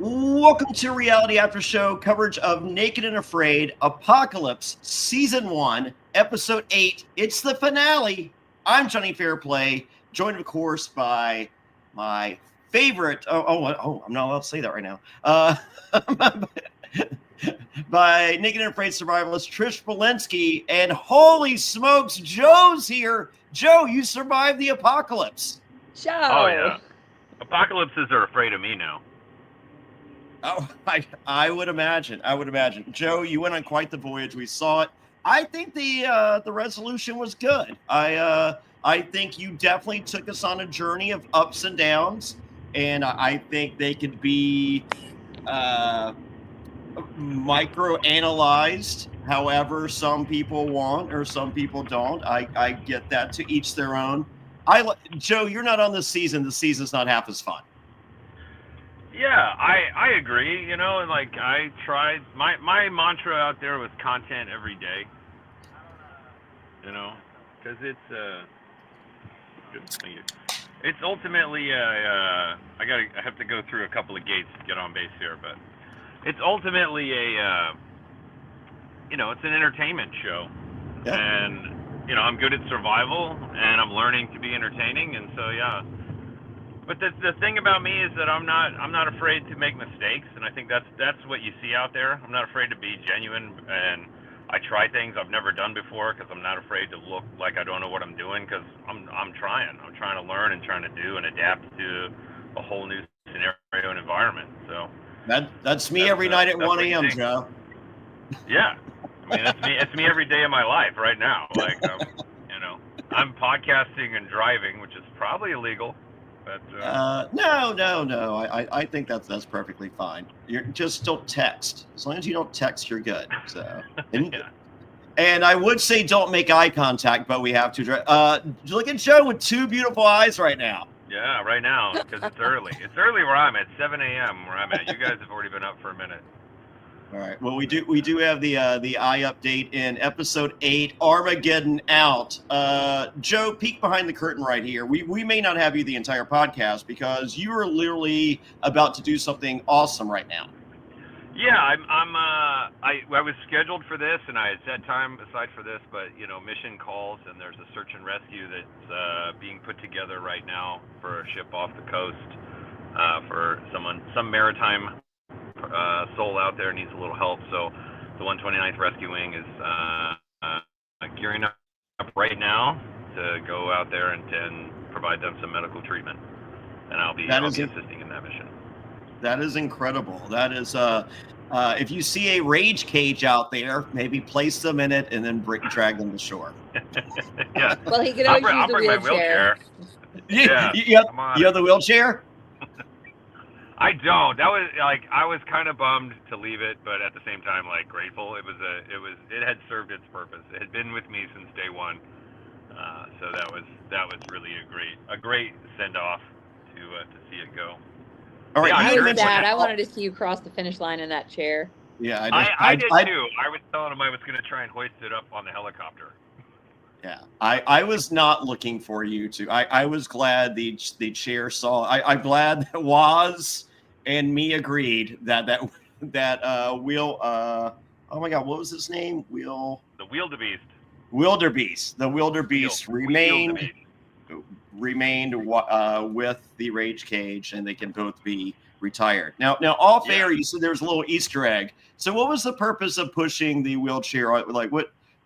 Welcome to Reality Aftershow coverage of Naked and Afraid Apocalypse Season 1, Episode 8. It's the finale. I'm Jonny Fairplay, joined, of course, by my favorite... I'm not allowed to say that right now. By Naked and Afraid Survivalist Trish Bulinsky, and holy smokes, Joe's here. Joe, you survived the apocalypse. Joe. Oh, yeah. Apocalypses are afraid of me now. Oh, I would imagine. Joe, you went on quite the voyage. We saw it. I think the resolution was good. I think you definitely took us on a journey of ups and downs, and I think they could be micro-analyzed however some people want or some people don't. I get that, to each their own. Joe, you're not on this season. The season's not half as fun. Yeah, I agree, and like I tried, my mantra out there was content every day, because it's ultimately, I have to go through a couple of gates to get on base here, but it's ultimately it's an entertainment show, yeah. And, I'm good at survival, and I'm learning to be entertaining, and so, yeah. But the thing about me is that I'm not afraid to make mistakes, and I think that's what you see out there. I'm not afraid to be genuine, and I try things I've never done before because I'm not afraid to look like I don't know what I'm doing, because I'm trying to learn and trying to do and adapt to a whole new scenario and environment. So that's me every night at 1 a.m. Joe. Yeah, I mean it's me every day of my life right now. Like I'm podcasting and driving, which is probably illegal. But, no. I think that's perfectly fine. You're just don't text. As long as you don't text, you're good. So, yeah. And I would say don't make eye contact, but we have to. Look at Joe with two beautiful eyes right now. Yeah, right now because it's early. It's early where I'm at, 7 a.m. where I'm at. You guys have already been up for a minute. All right. Well, we do have the eye update in episode 8, Armageddon out. Joe, peek behind the curtain right here. We may not have you the entire podcast because you are literally about to do something awesome right now. Yeah, I was scheduled for this, and I had set time aside for this, but mission calls, and there's a search and rescue that's being put together right now for a ship off the coast for some maritime soul out there needs a little help, so the 129th Rescue Wing is gearing up right now to go out there and provide them some medical treatment, and I'll be assisting in that mission. That is incredible. That is if you see a rage cage out there, maybe place them in it and then drag them to shore. Yeah. Well, he could always use the wheelchair. Yeah. You have the wheelchair? I don't. That was I was kind of bummed to leave it, but at the same time, grateful. It had served its purpose. It had been with me since day one, so that was really a great send off to see it go. All right, I was sad. I wanted to see you cross the finish line in that chair. Yeah, I did too. I was telling him I was going to try and hoist it up on the helicopter. Yeah, I was not looking for you to. I was glad the chair saw. I'm glad that Waz and me agreed that Will. Oh my God, what was his name? The Wildebeest. The Wildebeest remained with the rage cage, and they can both be retired. Now, off air, you said there's a little Easter egg. So, what was the purpose of pushing the wheelchair? Like,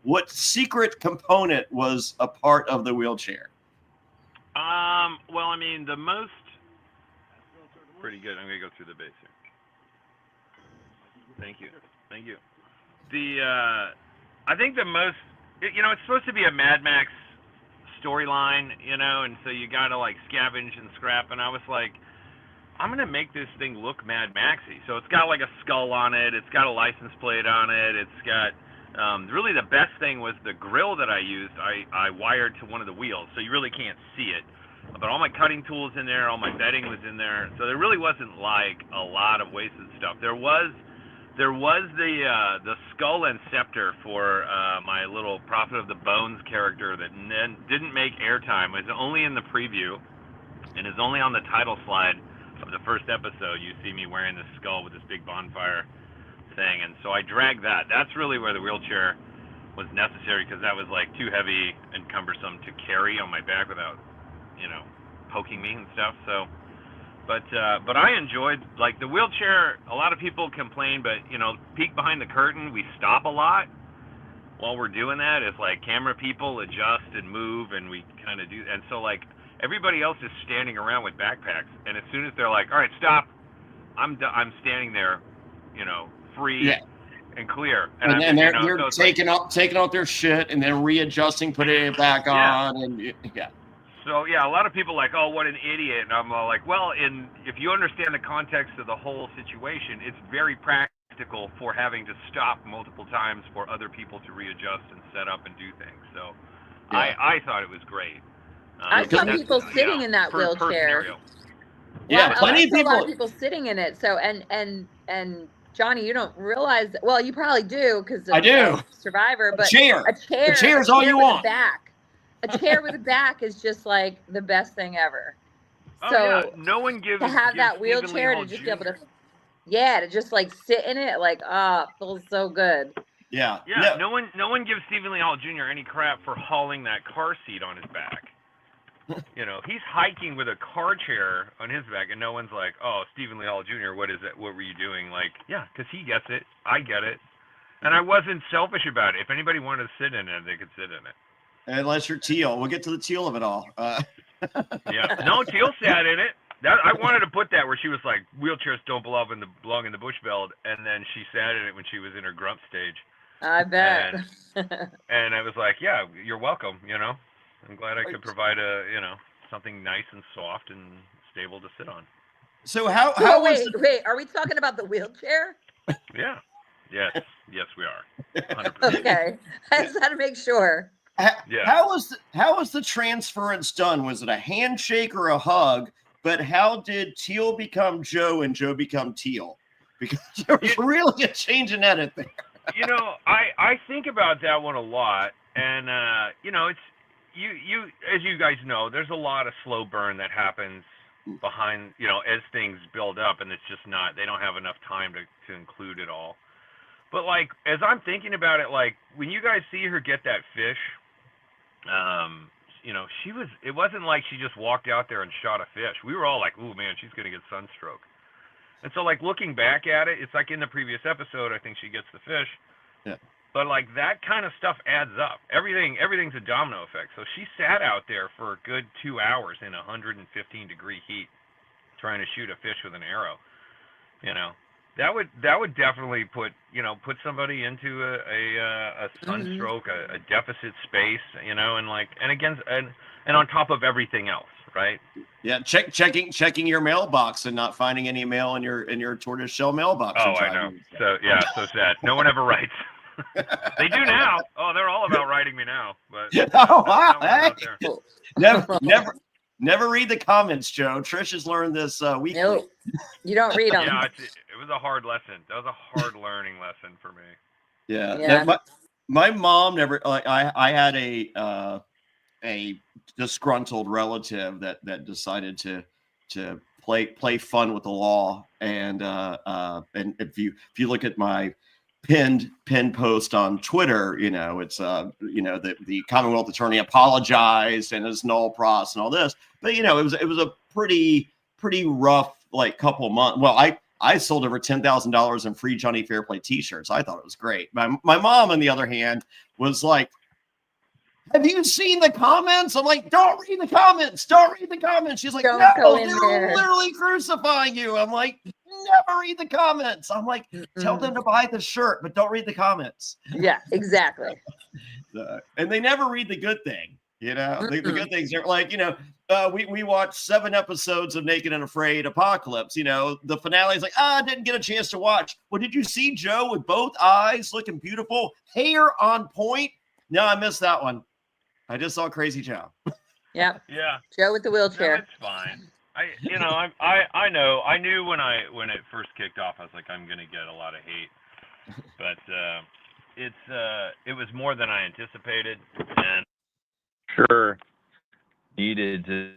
what secret component was a part of the wheelchair? Well, I mean, the most pretty good. I'm gonna go through the base here. Thank you. I think the most, it's supposed to be a Mad Max storyline, and so you gotta scavenge and scrap. And I was like, I'm gonna make this thing look Mad Maxy. So it's got a skull on it. It's got a license plate on it. It's got really the best thing was the grill that I used. I wired to one of the wheels, so you really can't see it. But all my cutting tools in there, all my bedding was in there, so there really wasn't a lot of wasted stuff. There was the skull and scepter for my little Prophet of the Bones character that didn't make airtime. It was only in the preview and is only on the title slide the first episode, you see me wearing this skull with this big bonfire thing, and so I dragged that. That's really where the wheelchair was necessary, because that was like too heavy and cumbersome to carry on my back without, poking me and stuff. So, but I enjoyed, like, the wheelchair. A lot of people complain, but peek behind the curtain, we stop a lot while we're doing that. It's like camera people adjust and move, and we kind of do, and so like everybody else is standing around with backpacks, and as soon as they're like, all right, stop, I'm standing there, free and clear, and they're taking off their shit and then readjusting, putting it back on, and So a lot of people are like, oh, what an idiot, and I'm all like, well, if you understand the context of the whole situation, it's very practical for having to stop multiple times for other people to readjust and set up and do things. So I thought it was great. I saw people sitting in that wheelchair. Plenty of people. A lot of people sitting in it. So and Johnny, you don't realize. Well, you probably do because I do. Survivor, but a chair is all you want. A chair with a back is just like the best thing ever. Oh, so no one gives to have that wheelchair to just be able to, to just like sit in it, like feels so good. Yeah. No one gives Stephen Lee Hall Jr. any crap for hauling that car seat on his back. He's hiking with a car chair on his back, and no one's like, oh, Stephen Lee Hall Jr., what is it? What were you doing? Like, because he gets it. I get it. And I wasn't selfish about it. If anybody wanted to sit in it, they could sit in it. Unless you're Teal. We'll get to the Teal of it all. No, Teal sat in it. I wanted to put that where she was like, wheelchairs don't belong in the bush belt, and then she sat in it when she was in her grump stage. I bet. And I was like, yeah, you're welcome, I'm glad I could provide something nice and soft and stable to sit on. So how wait, are we talking about the wheelchair? Yeah. Yes, we are. 100%. Okay. I just had to make sure. How was the transference done? Was it a handshake or a hug? But how did Teal become Joe and Joe become Teal? Because there was really a change in edit there. I think about that one a lot, and it's you as you guys know, there's a lot of slow burn that happens behind, as things build up, and it's just not, they don't have enough time to include it all. But like, as I'm thinking about it, like when you guys see her get that fish, it wasn't like she just walked out there and shot a fish. We were all like, ooh man, she's gonna get sunstroke. And so like looking back at it, it's like in the previous episode, I think she gets the fish. Yeah. But like that kind of stuff adds up. Everything's a domino effect. So she sat out there for a good 2 hours in 115-degree heat, trying to shoot a fish with an arrow. That would definitely put somebody into a sunstroke, a deficit space, and on top of everything else, right? Yeah, checking your mailbox and not finding any mail in your tortoise shell mailbox. Oh, I know. So sad. No one ever writes. They do now. Oh, they're all about writing me now. But never read the comments, Joe. Trish has learned this weekly. Nope. You don't read them. Yeah, it was a hard lesson. That was a hard learning lesson for me. Yeah. My mom never. Like, I had a disgruntled relative that decided to play fun with the law, and if you look at my pinned post on Twitter, it's the Commonwealth attorney apologized and is null pros and all this, but it was a pretty rough like couple months. Well, I sold over $10,000 in free Jonny Fairplay t-shirts. I thought it was great. My mom, on the other hand, was like, have you seen the comments? I'm like, don't read the comments. Don't read the comments. She's like, no, they're literally crucifying you. I'm like, never read the comments. I'm like, tell them to buy the shirt, but don't read the comments. Yeah, exactly. And they never read the good thing. The good things are like, we watched 7 episodes of Naked and Afraid Apocalypse. The finale is like, I didn't get a chance to watch. Well, did you see Joe with both eyes looking beautiful, hair on point? No, I missed that one. I just saw Crazy Joe. Yeah. Yeah. Joe with the wheelchair. No, it's fine. I know. I knew when it first kicked off, I was like, I'm gonna get a lot of hate, but it was more than I anticipated, and sure needed to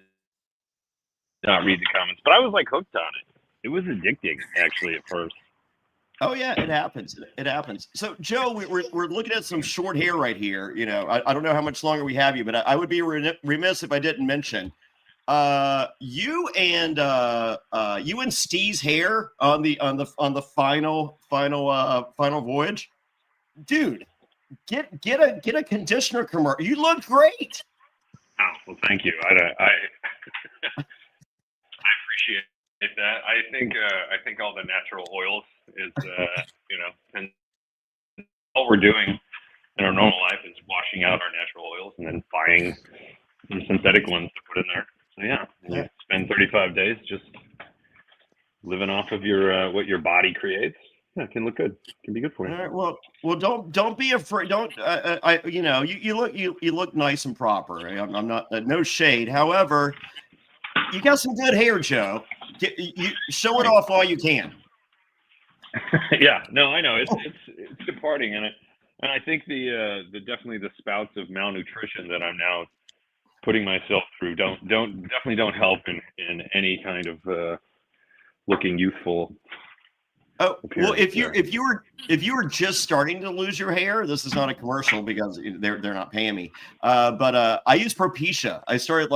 not read the comments, but I was like hooked on it. It was addicting actually at first. Oh yeah, it happens. It happens. So Joe, we're looking at some short hair right here. You know, I don't know how much longer we have you, but I would be remiss if I didn't mention you and Steve's hair on the final voyage, dude. Get a conditioner commercial. You look great. Oh well, thank you. I appreciate that. I think all the natural oils is and all we're doing in our normal life is washing out our natural oils and then buying some synthetic ones to put in there. So yeah, you spend 35 days just living off of your what your body creates. Yeah, it can look good. It can be good for you. All right, well, don't be afraid. Don't you look nice and proper. I'm not no shade. However, you got some good hair, Joe. You show it off all you can. Yeah, no, I know it's departing, and I think the definitely the spouts of malnutrition that I'm now putting myself through definitely don't help in any kind of looking youthful. Oh well, if you were just starting to lose your hair, this is not a commercial because they're not paying me. But I use Propecia. I started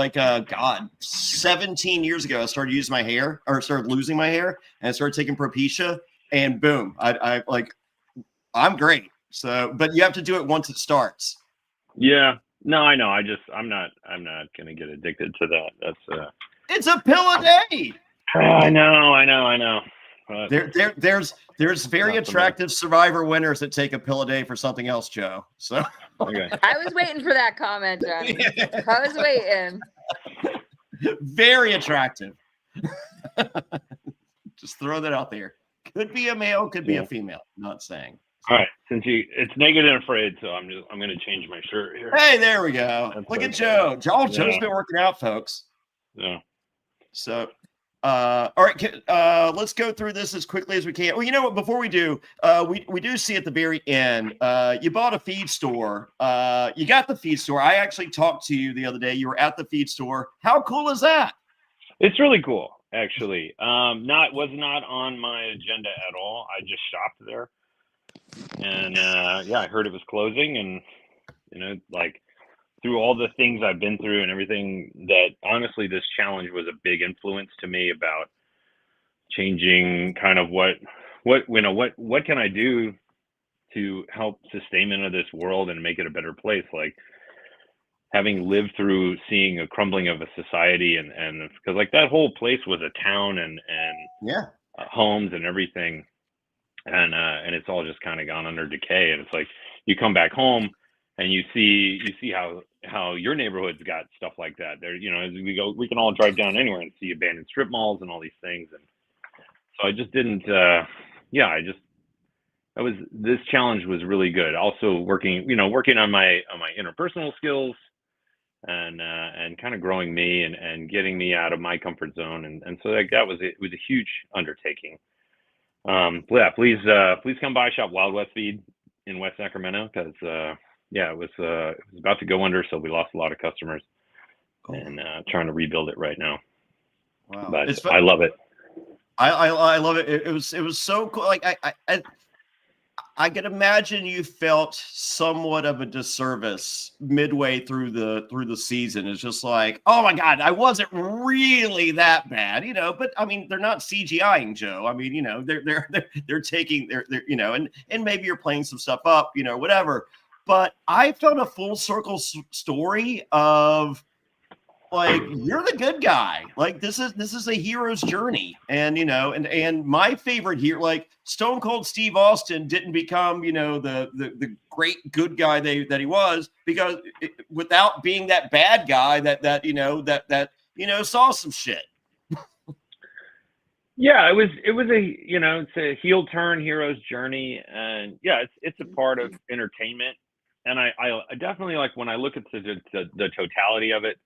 17 years ago. I started using my hair, or started losing my hair, and I started taking Propecia, and boom, I'm great. So, but you have to do it once it starts. Yeah, no, I know. I'm not gonna get addicted to that. That's it's a pill a day. I know. There's very attractive Survivor winners that take a pill a day for something else, Joe. So okay. I was waiting for that comment, Johnny. I was waiting. Very attractive. Just throw that out there. Could be a male, could be a female. Not saying. All right, it's naked and afraid, so I'm going to change my shirt here. Hey, there we go. Look at Joe. Joe's been working out, folks. Yeah. So, all right, let's go through this as quickly as we can. Well, you know what? Before we do, we do see at the very end, you bought a feed store. You got the feed store. I actually talked to you the other day. You were at the feed store. How cool is that? It's really cool, actually. Was not on my agenda at all. I just shopped there. And I heard it was closing, and through all the things I've been through and everything, that honestly this challenge was a big influence to me about changing kind of what can I do to help sustainment of this world and make it a better place. Like, having lived through seeing a crumbling of a society, and because that whole place was a town and homes and everything. And it's all just kind of gone under decay. And it's like you come back home and you see how your neighborhood's got stuff like that. There, as we can all drive down anywhere and see abandoned strip malls and all these things. And so I just didn't. This challenge was really good. Also working on my interpersonal skills and kind of growing me and getting me out of my comfort zone. And so it was a huge undertaking. Please come by, shop Wild West Feed in West Sacramento, because it was about to go under, so we lost a lot of customers. Cool. And trying to rebuild it right now. Wow, but I love it. I love it. It was so cool. Like I could imagine you felt somewhat of a disservice midway through the season. It's just like, oh my God, I wasn't really that bad, But I mean, they're not CGIing Joe. I mean, they're taking their and maybe you're playing some stuff up, whatever. But I felt a full circle story of, like, you're the good guy. Like, this is a hero's journey. And, and my favorite here, like, Stone Cold Steve Austin didn't become, the great good guy that he was, because without being that bad guy that saw some shit. Yeah, it was it's a heel turn hero's journey. And yeah, it's a part of entertainment. And I definitely, like, when I look at the totality of it,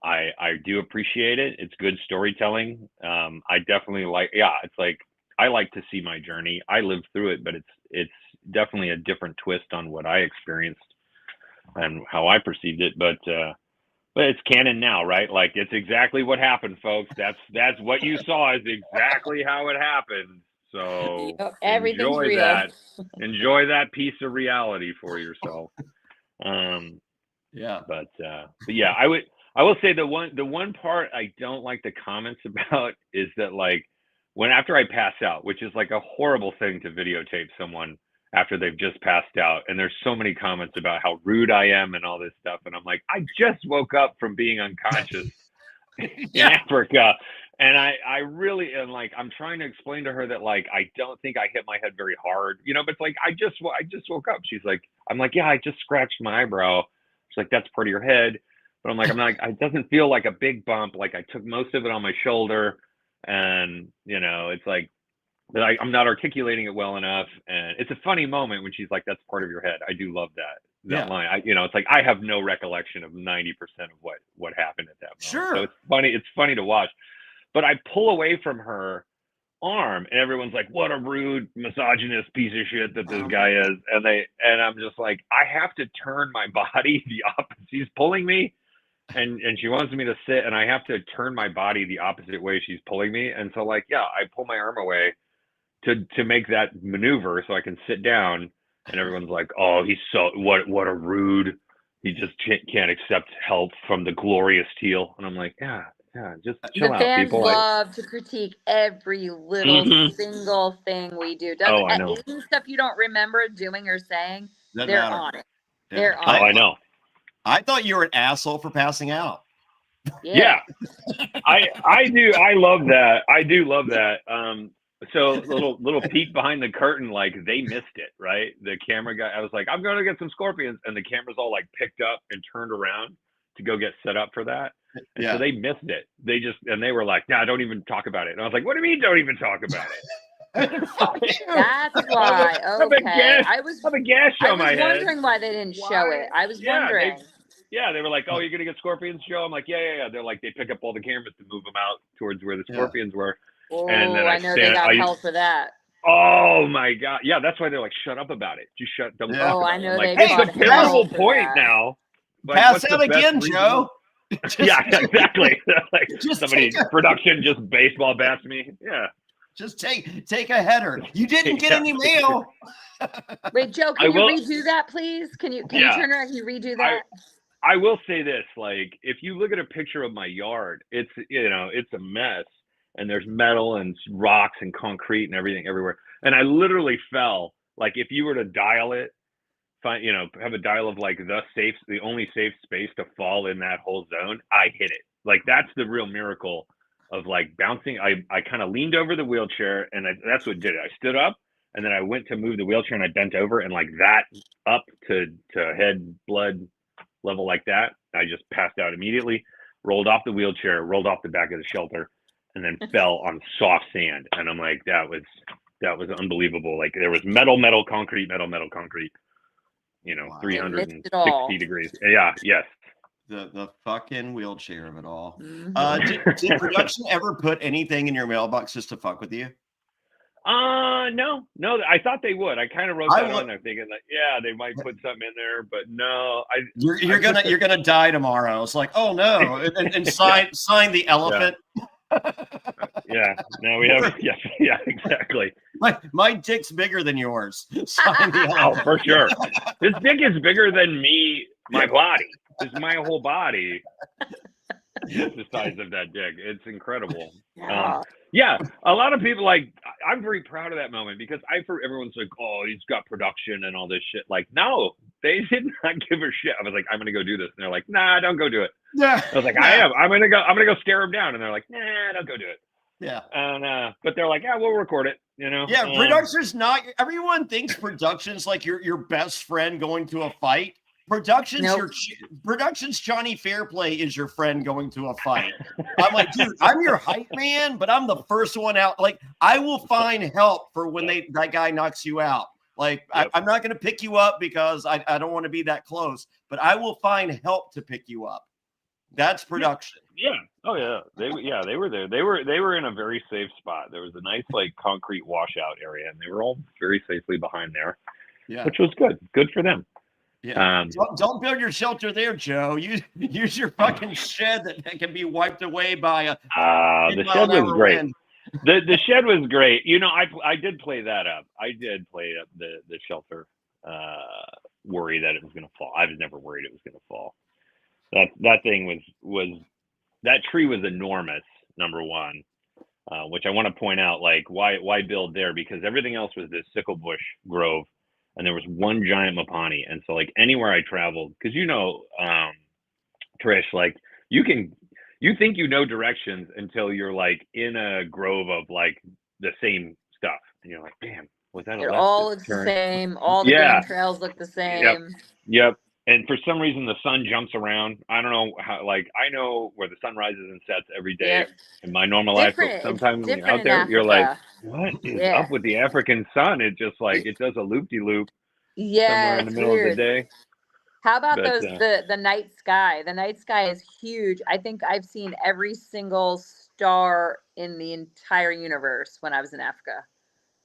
I do appreciate it. It's good storytelling. I definitely it's like, I like to see my journey. I lived through it, but it's definitely a different twist on what I experienced and how I perceived it. But But it's canon now, right? Like it's exactly what happened, folks. That's what you saw is exactly how it happened. So everything's enjoy real. that. Enjoy that piece of reality for yourself. Yeah. But yeah, I will say the one part I don't like the comments about is that like after I pass out, which is like a horrible thing to videotape someone after they've just passed out, and there's so many comments about how rude I am and all this stuff, and I'm like, I just woke up from being unconscious in Africa, and I really am like, I'm trying to explain to her that like I don't think I hit my head very hard, but it's like I just woke up. She's like, I'm like, yeah, I just scratched my eyebrow. She's like, that's part of your head. But I'm like, it doesn't feel like a big bump. Like I took most of it on my shoulder, and it's like that I'm not articulating it well enough. And it's a funny moment when she's like, that's part of your head. I do love that line. It's like I have no recollection of 90% of what happened at that moment. Sure. So it's funny to watch. But I pull away from her arm, and everyone's like, what a rude misogynist piece of shit that this guy is. And I'm just like, I have to turn my body the opposite. She's pulling me, and she wants me to sit, and I have to turn my body the opposite way she's pulling me. And so like, yeah, I pull my arm away to make that maneuver so I can sit down, and everyone's like, oh, he's so what a rude, he just can't accept help from the glorious teal. And I'm like, yeah, just chill out, people. The fans love to critique every little single thing we do. I know. Even stuff you don't remember doing or saying, they're on it. Yeah. They're on it. I know. I thought you were an asshole for passing out. Yeah. I do. I love that. I do love that. So little peek behind the curtain, like they missed it, right? The camera guy, I was like, I'm going to get some scorpions. And the camera's all like picked up and turned around to go get set up for that. And so they missed it. They were like, nah, don't even talk about it. And I was like, what do you mean don't even talk about it? That's why. Okay. I was a gash on my head. I was wondering why they didn't show it. I was wondering. They were like, oh, you're going to get scorpions show? I'm like, yeah. They're like, they pick up all the cameras to move them out towards where the scorpions were. Oh, and then I know they got hell for that. Oh my God. Yeah, that's why they're like, shut up about it. Just shut them up. Oh, I know like, they got a terrible point now. Like, pass out again, Joe. Yeah, exactly. Like production just baseball bats me. Yeah. Just take a header. You didn't get any mail. Wait, Joe, can you redo that, please? Can you turn around? Can you redo that? I will say this, like, if you look at a picture of my yard, it's a mess, and there's metal and rocks and concrete and everything everywhere. And I literally fell. Like, if you were to dial it, have a dial of like the only safe space to fall in that whole zone, I hit it. Like, that's the real miracle of like bouncing. I kind of leaned over the wheelchair, and that's what did it. I stood up, and then I went to move the wheelchair, and I bent over, and like that up to head blood level like that, I just passed out immediately, rolled off the wheelchair, rolled off the back of the shelter, and then fell on soft sand. And I'm like, that was unbelievable. Like, there was metal, concrete, concrete. 360 degrees. Yeah, yes. The fucking wheelchair of it all. Mm-hmm. Did production ever put anything in your mailbox just to fuck with you? No. I thought they would. I kind of wrote that on there thinking like, yeah, they might put something in there, but no. You're gonna die tomorrow. It's like, oh no, and sign the elephant. Yeah. No, we have. Yeah, exactly. My dick's bigger than yours. Sign the elephant. Oh, for sure. This dick is bigger than me. My body. It's my whole body. It's the size of that dick. It's incredible. Yeah, a lot of people I'm very proud of that moment because everyone's like, oh, he's got production and all this shit. Like, no, they did not give a shit. I was like, I'm gonna go do this, and they're like, nah, don't go do it. Yeah, I was like, I am. I'm gonna go stare him down, and they're like, nah, don't go do it. Yeah, and but they're like, yeah, we'll record it. Yeah, production's not. Everyone thinks production's like your best friend going to a fight. Production's Jonny Fairplay is your friend going to a fight. I'm like, dude, I'm your hype man, but I'm the first one out. Like, I will find help for when that guy knocks you out. Like, I'm not going to pick you up because I don't want to be that close, but I will find help to pick you up. That's production. Yeah. Oh yeah. They were there. They were in a very safe spot. There was a nice concrete washout area, and they were all very safely behind there. Yeah. Which was good. Good for them. Yeah. Don't build your shelter there, Joe. Use your fucking shed that can be wiped away by a the shed was great. Wind. The shed was great. You know, I did play that up. I did play up the shelter worry that it was going to fall. I was never worried it was going to fall. That thing was that tree was enormous. Number one, which I want to point out, like why build there, because everything else was this sickle bush grove. And there was one giant mapani. And so like anywhere I traveled, because Trish, like you think you know directions until you're like in a grove of like the same stuff. And you're like, damn, was that a left all the turn? same. All the game trails look the same. Yep. And for some reason the sun jumps around. I don't know how, like I know where the sun rises and sets every day in my normal life. But sometimes when you're out there, you're like, what is up with the African sun? It just like it does a loop-de-loop somewhere in the middle of the day. How about the night sky? The night sky is huge. I think I've seen every single star in the entire universe when I was in Africa.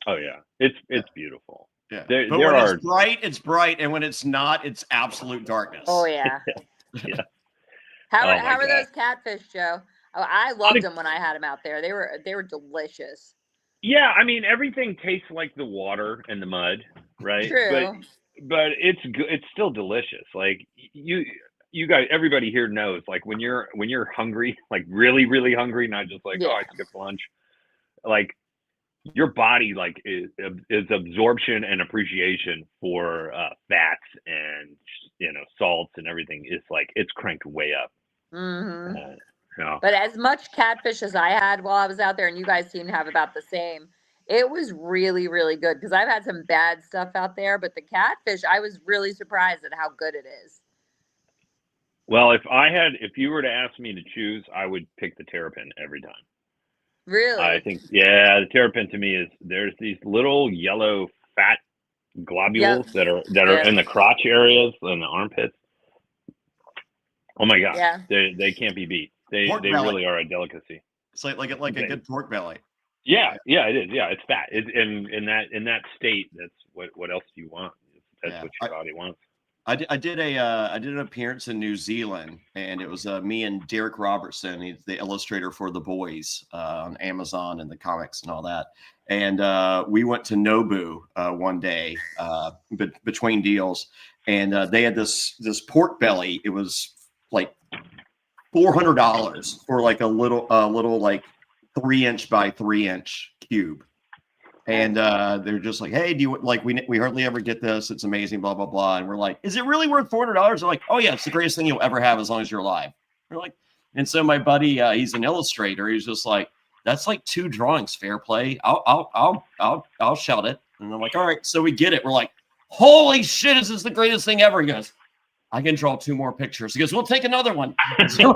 Oh yeah. It's beautiful. Yeah. But when it's bright, it's bright, and when it's not, it's absolute darkness. Oh yeah. Yeah. How are those catfish, Joe? Oh, I loved them when I had them out there. They were delicious. Yeah, I mean everything tastes like the water and the mud, right? True. But it's good. It's still delicious. Like you guys, everybody here knows. Like when you're hungry, like really really hungry, not just like I skipped lunch. Like your body like is absorption and appreciation for fats and salts and everything is like it's cranked way up. Mm-hmm. But as much catfish as I had while I was out there, and you guys seem to have about the same, it was really really good, because I've had some bad stuff out there, but the catfish, I was really surprised at how good it is. Well, if you were to ask me to choose, I would pick the terrapin every time. Really? I think, the terrapin to me is there's these little yellow fat globules that are in the crotch areas and the armpits. Oh my God. Yeah. They can't be beat. They really are a delicacy. It's like a good pork belly. Yeah, it is. Yeah, it's fat. It's in that state. That's what else do you want? That's what your body wants. I did an appearance in New Zealand, and it was me and Derek Robertson. He's the illustrator for The Boys on Amazon and the comics and all that. And we went to Nobu one day between deals, and they had this pork belly. It was like $400 for like a little like 3-inch by 3-inch cube. And they're just like, hey, do you like, we hardly ever get this. It's amazing, blah, blah, blah. And we're like, is it really worth $400? They're like, oh yeah, it's the greatest thing you'll ever have as long as you're alive. We're like, and so my buddy, he's an illustrator. He's just like, that's like 2 drawings, Fairplay. I'll shout it. And I'm like, all right. So we get it. We're like, holy shit, this is the greatest thing ever. He goes, I can draw 2 more pictures. He goes, we'll take another one. So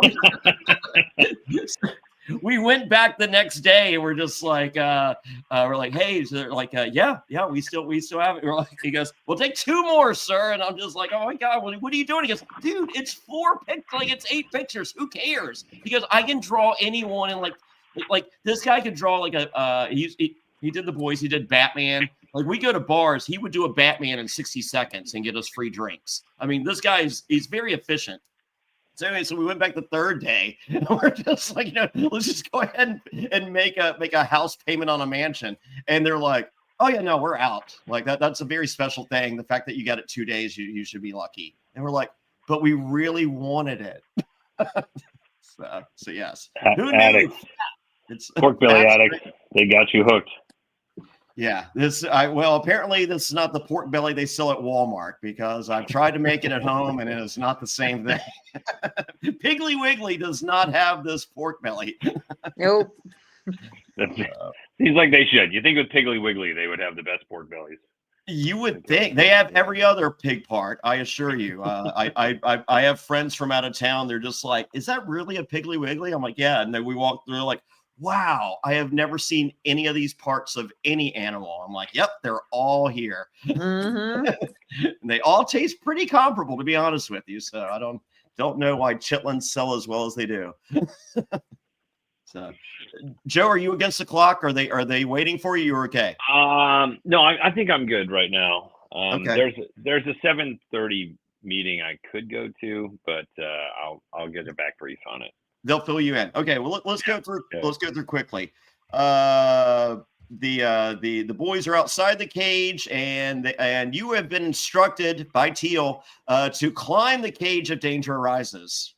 we went back the next day, and we're just like, we're like, hey, so they're like, yeah, we still have it. We're like, he goes, we'll take 2 more, sir. And I'm just like, oh my God, what are you doing? He goes, dude, it's 4 pictures, like it's 8 pictures. Who cares? He goes, I can draw anyone, and like this guy could draw like he did The Boys, he did Batman. Like we go to bars, he would do a Batman in 60 seconds and get us free drinks. I mean, this guy he's very efficient. So anyway, so we went back the 3rd day, and we're just like, let's just go ahead and make a house payment on a mansion. And they're like, oh yeah, no, we're out. Like that's a very special thing. The fact that you got it 2 days, you should be lucky. And we're like, but we really wanted it. so yes. Who knew? It's pork belly addict. They got you hooked. Yeah, apparently this is not the pork belly they sell at Walmart, because I've tried to make it at home and it is not the same thing. Piggly Wiggly does not have this pork belly. Nope. Seems like they should. You think with Piggly Wiggly they would have the best pork bellies? You would think. They have every other pig part, I assure you. I have friends from out of town. They're just like, is that really a Piggly Wiggly? I'm like, yeah. And then we walk through, like, wow, I have never seen any of these parts of any animal. I'm like, yep, they're all here. Mm-hmm. And they all taste pretty comparable, to be honest with you. So I don't know why chitlins sell as well as they do. So, Joe, are you against the clock? Are they waiting for you? You're okay? No, I think I'm good right now. Okay. There's a 7:30 meeting I could go to, but I'll get a back brief on it. They'll fill you in. Okay, well let's go through. Yeah. Let's go through quickly. The boys are outside the cage, and you have been instructed by Teal to climb the cage if danger arises.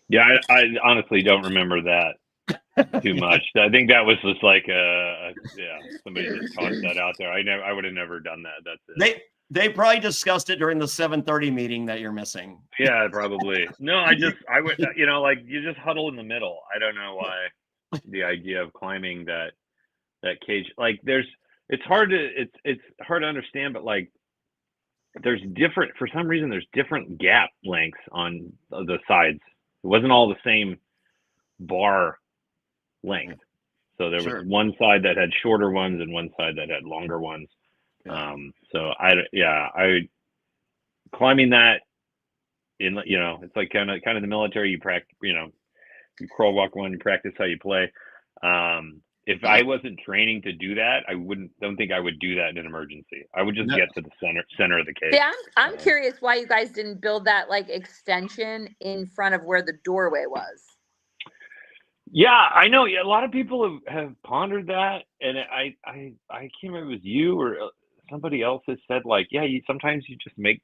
Yeah, I honestly don't remember that too much. I think that was just like somebody just tossed that out there. I would have never done that. That's it. They probably discussed it during the 7:30 meeting that you're missing. Yeah, probably. No, I would, like you just huddle in the middle. I don't know why the idea of climbing that cage, like it's hard to understand, but like there's for some reason there's different gap lengths on the sides. It wasn't all the same bar length. So there was one side that had shorter ones and one side that had longer ones. So I climbing that in, it's like kind of the military. You practice, you crawl, walk, run, you practice how you play. If I wasn't training to do that, don't think I would do that in an emergency. I would just get to the center of the cage. Yeah, I'm curious why you guys didn't build that like extension in front of where the doorway was. Yeah, I know. A lot of people have pondered that, and I can't remember if it was you or somebody else has said like, yeah, sometimes you just make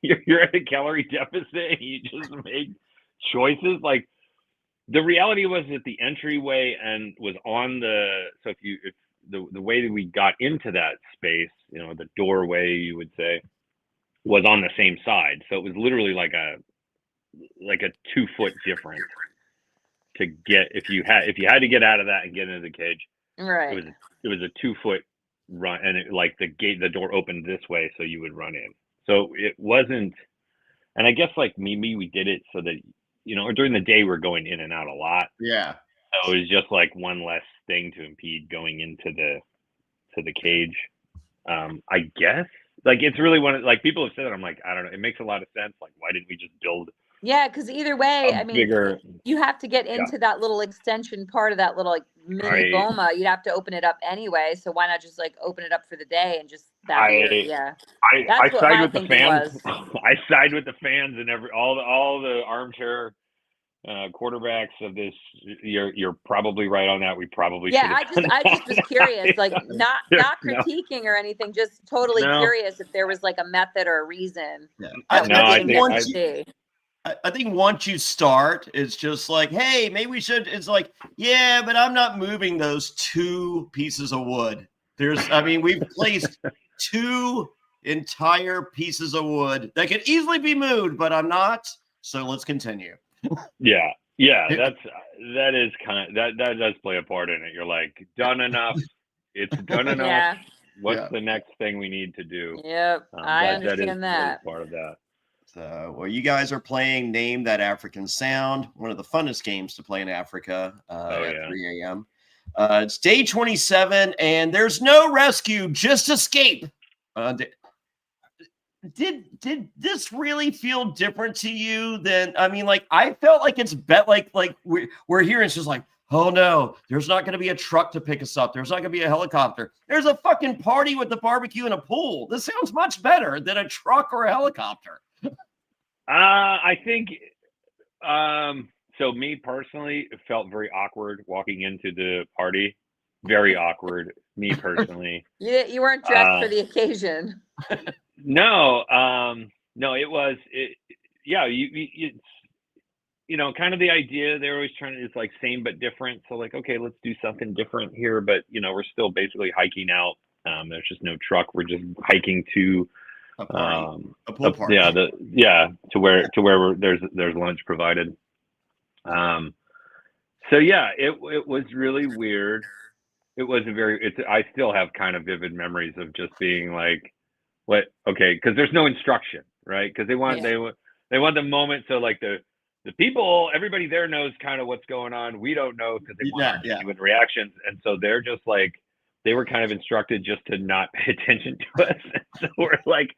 you're at a calorie deficit and you just make choices. Like the reality was that the entryway and was on if the way that we got into that space, the doorway you would say, was on the same side. So it was literally like a 2-foot difference to get if you had to get out of that and get into the cage. Right. It was a 2-foot run, and the door opened this way, so you would run in. So it wasn't, and I guess like maybe we did it so that or during the day we're going in and out a lot. Yeah. So it was just like one less thing to impede going into the cage. I guess like it's really people have said it. I'm like, I don't know. It makes a lot of sense. Like, why didn't we just build? Yeah, because either way, I mean, bigger, you have to get into that little extension part of that little like mini boma. You'd have to open it up anyway. So why not just like open it up for the day and just I side with the fans. I side with the fans and all the armchair quarterbacks of this. You're probably right on that. We probably I just was curious, like not critiquing or anything, just totally curious if there was like a method or a reason. Yeah. I think once you start, it's just like, hey, maybe we should. It's like, yeah, but I'm not moving those 2 pieces of wood. We've placed 2 entire pieces of wood that could easily be moved, but I'm not. So let's continue. Yeah. That does play a part in it. You're like, done enough. It's done enough. Yeah. What's the next thing we need to do? Yep, I understand that. Is part of that. Well, you guys are playing Name That African Sound, one of the funnest games to play in Africa at 3 a.m. It's day 27, and there's no rescue, just escape. Did this really feel different to you than, I felt like it's like we're here and it's just like, oh no, there's not going to be a truck to pick us up. There's not going to be a helicopter. There's a fucking party with the barbecue and a pool. This sounds much better than a truck or a helicopter. I think, so me personally, it felt very awkward walking into the party. Very awkward, me personally. You weren't dressed for the occasion. No, it was, it's, kind of the idea they're always trying to, it's like same but different. So like, okay, let's do something different here, but we're still basically hiking out. There's just no truck. We're just hiking to a pool party. To where there's lunch provided. So yeah, it was really weird. It was I still have kind of vivid memories of just being like, what? Okay, because there's no instruction, right? Because they want the moment. So like the people, everybody there knows kind of what's going on. We don't know because they want genuine reactions, and so they're just like, they were kind of instructed just to not pay attention to us. And so we're like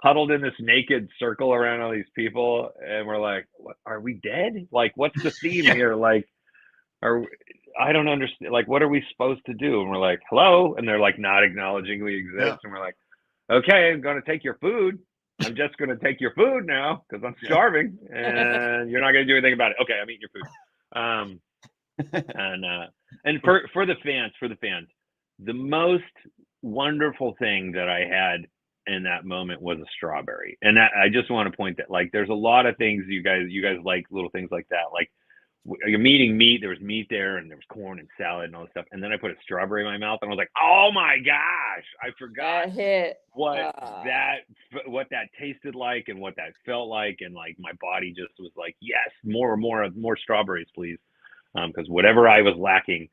huddled in this naked circle around all these people, and we're like, what, are we dead? Like, what's the theme here? Like, I don't understand. Like, what are we supposed to do? And we're like, hello, and they're like not acknowledging we exist, and we're like, okay, I'm going to take your food. I'm just going to take your food now because I'm starving, and you're not going to do anything about it. Okay, I'm eating your food. And for the fans, the most wonderful thing that I had in that moment was a strawberry. And that, I just want to point that, like, there's a lot of things you guys like, little things like that. Like, you're eating meat, there was meat there, and there was corn and salad and all this stuff. And then I put a strawberry in my mouth, and I was like, oh my gosh, I forgot what that tasted like and what that felt like. And like, my body just was like, yes, more strawberries, please. Because whatever I was lacking,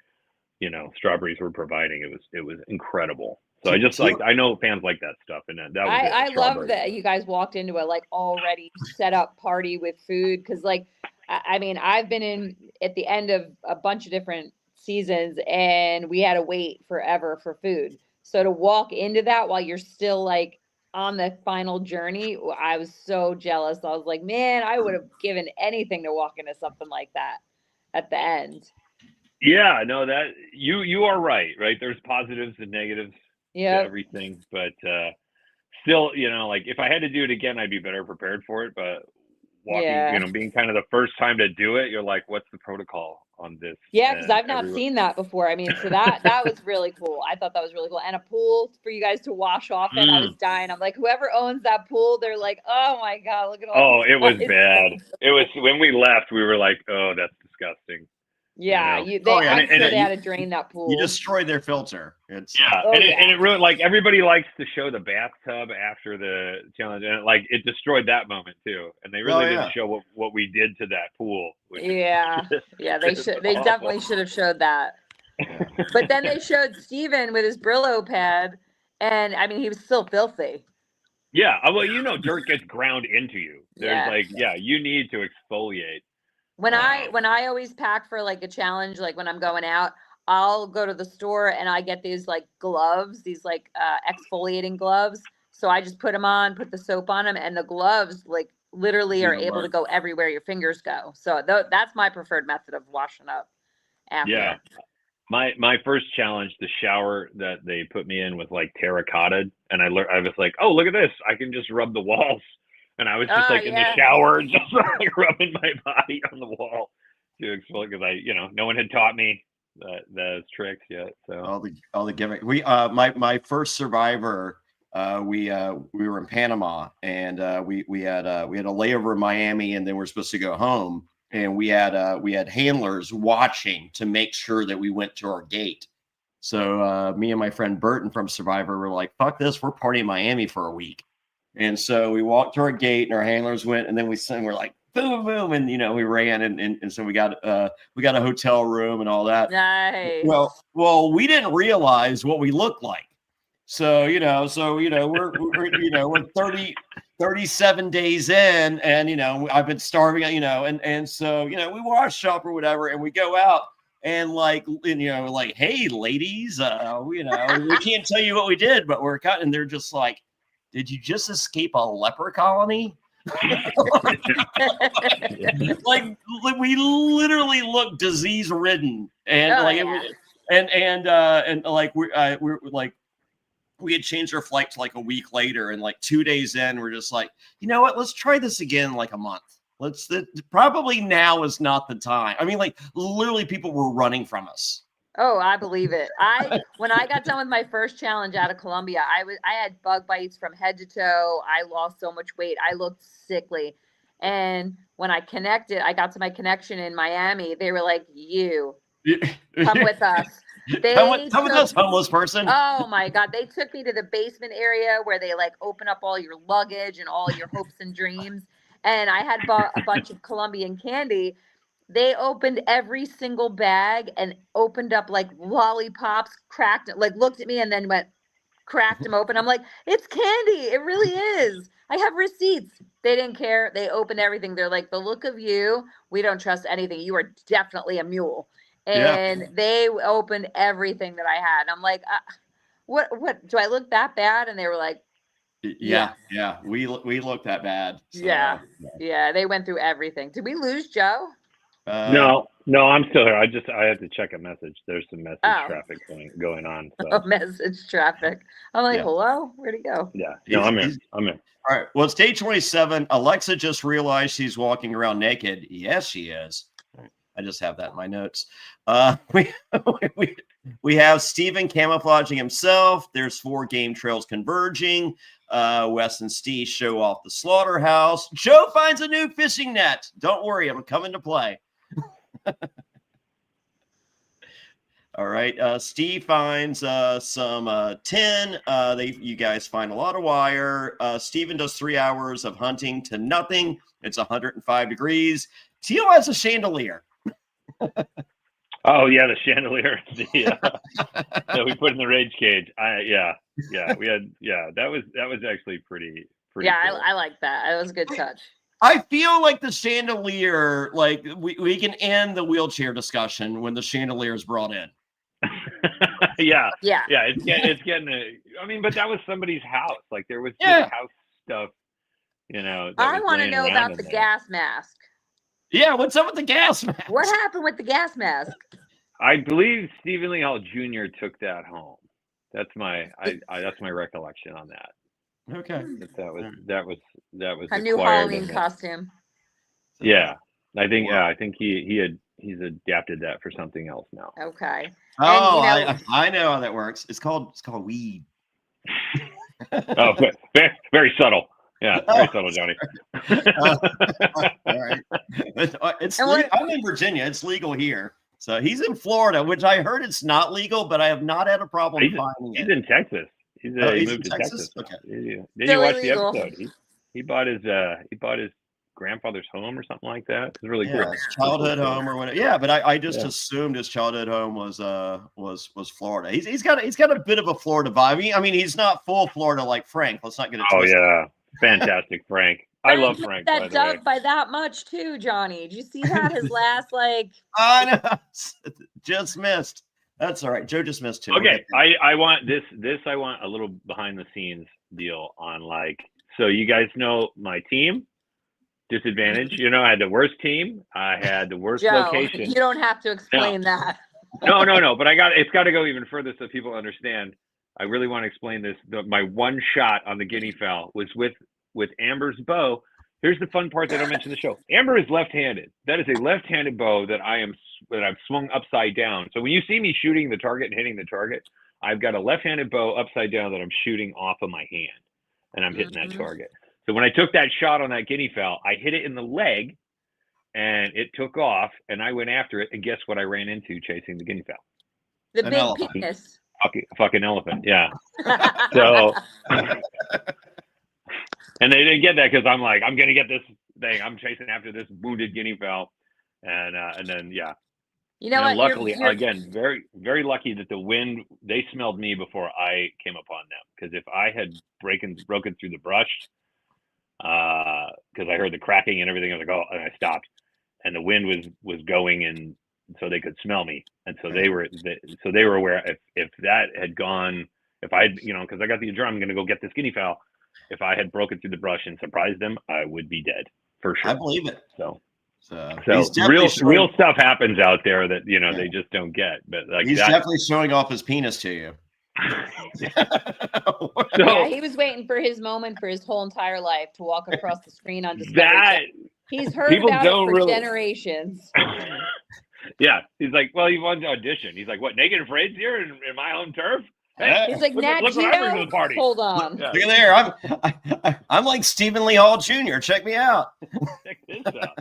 strawberries were providing. It was incredible. So I know fans like that stuff, and that was it. I love that you guys walked into a like already set up party with food, because like, I mean, I've been in at the end of a bunch of different seasons, and we had to wait forever for food. So to walk into that while you're still like on the final journey, I was so jealous. I was like, man, I would have given anything to walk into something like that at the end. Yeah, no, that you are right. There's positives and negatives to everything, but still, like, if I had to do it again, I'd be better prepared for it. But walking, being kind of the first time to do it, you're like, what's the protocol on this? Yeah, because I've not seen that before. I mean, so that was really cool. I thought that was really cool. And a pool for you guys to wash off in. I was dying. I'm like, whoever owns that pool, they're like, oh my God, look at all it was bad. It was, when we left, we were like, oh, that's disgusting. Yeah, I'm sure they had to drain that pool. You destroyed their filter. And it really, like, everybody likes to show the bathtub after the challenge, and it destroyed that moment too. And they really didn't show what we did to that pool. They definitely should have showed that. But then they showed Steven with his Brillo pad, and I mean, he was still filthy. Yeah, well, dirt gets ground into you. There's you need to exfoliate. When I always pack for like a challenge, like when I'm going out, I'll go to the store and I get these like gloves, these like exfoliating gloves. So I just put them on, put the soap on them, and the gloves like literally are able to go everywhere your fingers go. So that's my preferred method of washing up after. Yeah. My first challenge, the shower that they put me in was like terracotta, and I was like, oh, look at this, I can just rub the walls. And I was just in the shower, just like rubbing my body on the wall to exfoliate, because no one had taught me those tricks yet. So all the gimmick. My first Survivor, we were in Panama, and we had a layover in Miami, and then we're supposed to go home, and we had handlers watching to make sure that we went to our gate. So me and my friend Burton from Survivor were like, "Fuck this, we're partying in Miami for a week." And so we walked to our gate, and our handlers went, and then we're like, boom, boom. And, we ran. And so we got a hotel room and all that. Nice. Well, we didn't realize what we looked like. So, we're 37 days in, and, I've been starving, and so, we wash up or whatever, and we go out. And like, hey, ladies, we can't tell you what we did, but we're cutting. And they're just like, did you just escape a leper colony? like we literally looked disease ridden, and we're like, we had changed our flight to like a week later, and like 2 days in, we're just like, you know what? Let's try this again in like a month. Probably now is not the time. I mean, like literally, people were running from us. Oh, I believe it. When I got done with my first challenge out of Colombia, I had bug bites from head to toe. I lost so much weight. I looked sickly. And when I got to my connection in Miami, they were like, you come with us. Come with us, homeless person. Oh my God. They took me to the basement area where they like open up all your luggage and all your hopes and dreams. And I had bought a bunch of Colombian candy. They opened every single bag and opened up like lollipops, cracked it, like looked at me and then cracked them open. I'm like, it's candy. It really is. I have receipts. They didn't care. They opened everything. They're like, the look of you, we don't trust anything. You are definitely a mule. And they opened everything that I had. And I'm like, what, do I look that bad? And they were like, yeah, we looked that bad. So, yeah. They went through everything. Did we lose Joe? No, I'm still here. I have to check a message. There's some message traffic going on. So. Message traffic. I'm like, hello? Where'd he go? Yeah. No, I'm here. I'm here. All right. Well, it's day 27. Alexa just realized she's walking around naked. Yes, she is. I just have that in my notes. We have Steven camouflaging himself. There's 4 game trails converging. Wes and Steve show off the slaughterhouse. Joe finds a new fishing net. Don't worry, it'll come into play. All right. Steve finds some tin. You guys find a lot of wire. Steven does 3 hours of hunting to nothing. It's 105 degrees. Teal has a chandelier. Oh yeah, the chandelier that we put in the rage cage. We had that was actually pretty yeah, cool. I like that. That was a good touch. I feel like the chandelier, like we can end the wheelchair discussion when the chandelier is brought in. yeah. It's getting but that was somebody's house. Like there was just house stuff, I want to know about the gas mask. Yeah, what's up with the gas mask? What happened with the gas mask? I believe Stephen Lee Hall Jr. took that home. That's my recollection on that. Okay. That was a new Halloween costume. Yeah. I think he's adapted that for something else now. Okay. Oh, I know how that works. It's called weed. Oh, very, very subtle. Yeah, very subtle, Johnny. All right. I'm in Virginia. It's legal here. So he's in Florida, which I heard it's not legal, but I have not had a problem finding it. He's in Texas. He moved to Texas. Okay. Did you watch the episode? He bought his grandfather's home or something like that. It's really cool. His childhood home or whatever. Yeah, but I just assumed his childhood home was Florida. He's got a bit of a Florida vibe. I mean, he's not full Florida like Frank. Let's not get it twisted. Oh yeah. Fantastic, Frank. I love Frank. That dug by that much too, Johnny. Did you see that? His last I know. Just missed. That's all right. Joe just missed too. Okay. I want this. I want a little behind the scenes deal on so you guys know my team. Disadvantage. I had the worst team. I had the worst location. You don't have to explain that. No. But it's got to go even further so people understand. I really want to explain this. My one shot on the guinea fowl was with Amber's bow. Here's the fun part that I mentioned in the show. Amber is left-handed. That is a left-handed bow that I've swung upside down. So when you see me shooting the target and hitting the target, I've got a left-handed bow upside down that I'm shooting off of my hand, and I'm hitting that target. So when I took that shot on that guinea fowl, I hit it in the leg, and it took off, and I went after it, and guess what I ran into chasing the guinea fowl? The big penis. Fucking elephant, yeah. So, and they didn't get that because I'm like, I'm gonna get this thing. I'm chasing after this wounded guinea fowl, and then You know what? Luckily, again, very very lucky that the wind. They smelled me before I came upon them. Because if I had broken through the brush, because I heard the cracking and everything, I was like, oh, and I stopped, and the wind was going and. So they could smell me, and so they were aware. If that had gone, if I had, because I got the adrenaline, I'm going to go get this guinea fowl. If I had broken through the brush and surprised them, I would be dead for sure. I believe it. So real stuff happens out there that they just don't get. But he's definitely showing off his penis to you. He was waiting for his moment for his whole entire life to walk across the screen on Discovery. He's heard about it for generations. Yeah, he's like, well, he wanted to audition. He's like, what, Naked and Afraid's here in my home turf? Hey, he's like, look what I bring to the party. Hold on. Look at there. I'm like Stephen Lee Hall Jr. Check me out. Check this out.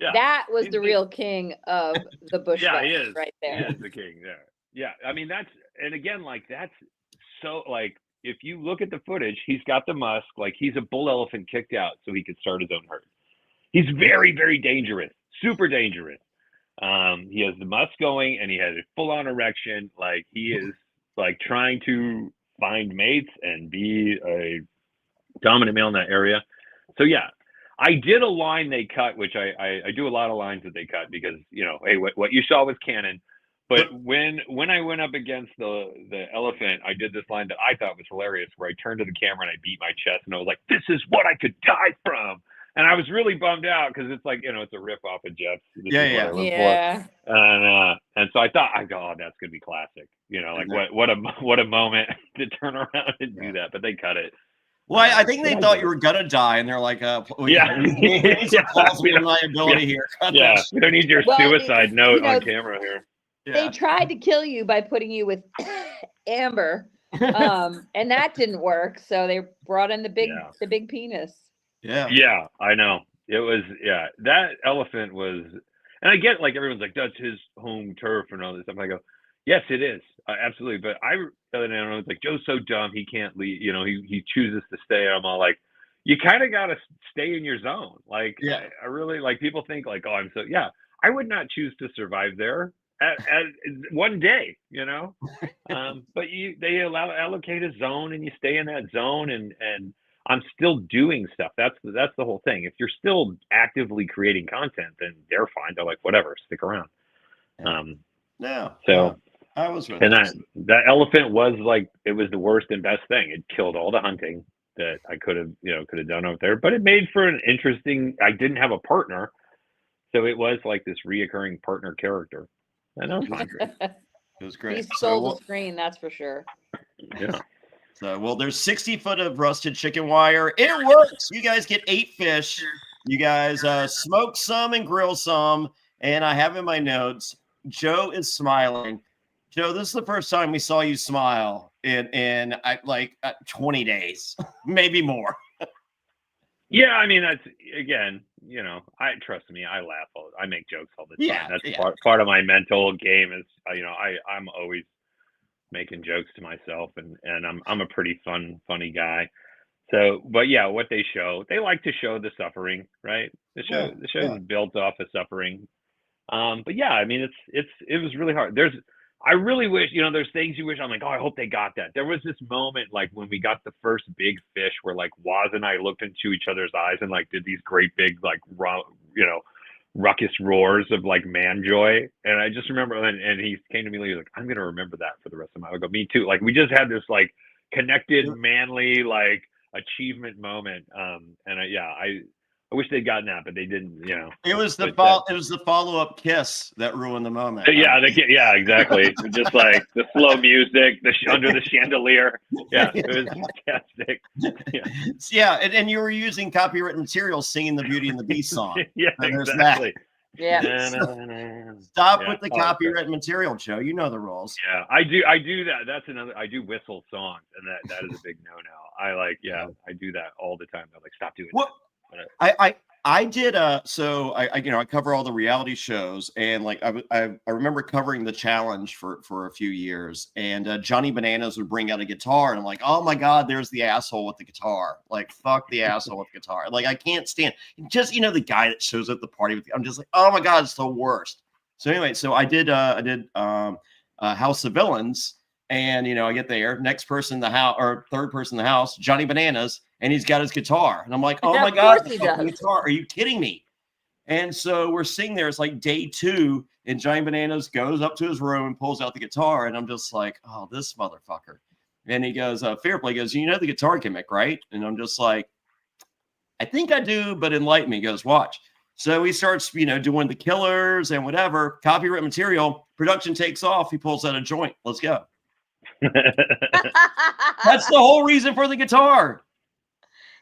Yeah. That was the real king of the bush. Yeah, he is. Right there. He is the king there. Yeah, I mean, that's so, if you look at the footage, he's got the musk, he's a bull elephant kicked out so he could start his own herd. He's very, very dangerous, super dangerous. He has the musk going and he has a full-on erection. He is trying to find mates and be a dominant male in that area. So yeah, I did a line they cut, which I do a lot of lines that they cut because, hey, what you saw was canon. But when I went up against the elephant, I did this line that I thought was hilarious where I turned to the camera and I beat my chest and I was like, this is what I could die from. And I was really bummed out because it's like, it's a rip off of Jeff's. This is what I live for. And so I thought, oh, that's gonna be classic. Like what a moment to turn around and do that. But they cut it. Well, I think they thought you were gonna die, and they're like, we need some plausible liability here. Yeah, we don't need your suicide note on camera here. Yeah. They tried to kill you by putting you with Amber, and that didn't work. So they brought in the big penis. Yeah, I know. It was that elephant was, and I get like everyone's like that's his home turf and all this stuff. I go, yes, it is absolutely. But the other day I was like, Joe's so dumb he can't leave. He chooses to stay. I'm all like, you kind of got to stay in your zone. Like I really like people think like, oh, I'm so I would not choose to survive there. At one day, but they allocate a zone and you stay in that zone and I'm still doing stuff. That's the whole thing. If you're still actively creating content, then they're fine. They're like, whatever, stick around. So I was with and that elephant was like, it was the worst and best thing. It killed all the hunting that I could have done out there, but it made for an interesting, I didn't have a partner. So it was like this reoccurring partner character. And that was fine. It was great. He stole the screen, that's for sure. Yeah. So, there's 60 foot of rusted chicken wire. It works. You guys get 8 fish. You guys smoke some and grill some. And I have in my notes, Joe is smiling. Joe, this is the first time we saw you smile in 20 days, maybe more. Yeah, I mean, that's, again, trust me, I laugh I make jokes all the time. That's part of my mental game is, I'm always making jokes to myself and I'm a pretty funny guy. So, but yeah, what they like to show the suffering, right? The show is built off of suffering. But yeah, I mean, it was really hard. I really wish, there's things you wish, I'm like, oh, I hope they got that. There was this moment, like when we got the first big fish where like Waz and I looked into each other's eyes and like did these great big, like, ruckus roars of like man joy. And I just remember, and he came to me later, like, I'm going to remember that for the rest of my life. I go, me too. Like we just had this like connected, manly, like achievement moment. I wish they'd gotten that, but they didn't. It was the follow-up kiss that ruined the moment. Yeah, exactly. Just like the slow music, under the chandelier. Yeah, it was fantastic. Yeah, and you were using copywritten material, singing the Beauty and the Beast song. Yeah, exactly. Yeah. Stop with the copywritten material, Joe. You know the rules. Yeah, I do that. That's another. I do whistle songs, and that is a big no-no. I do that all the time. I'm like, stop doing that. I did so I cover all the reality shows and like I remember covering the challenge for a few years and Johnny Bananas would bring out a guitar and I'm like, oh my god, there's the asshole with the guitar. Like fuck the asshole with the guitar. Like I can't stand just the guy that shows up at the party with I'm just like, oh my god, it's the worst. So anyway, so I did House of Villains and I get there, next person in the house or third person in the house, Johnny Bananas. And he's got his guitar. And I'm like, oh my God, the guitar. Are you kidding me? And so we're sitting there. It's like day 2. And Johnny Bananas goes up to his room and pulls out the guitar. And I'm just like, oh, this motherfucker. And he goes, Fairplay goes, you know the guitar gimmick, right? And I'm just like, I think I do, but enlighten me. He goes, watch. So he starts, doing the killers and whatever, copyright material. Production takes off. He pulls out a joint. Let's go. That's the whole reason for the guitar.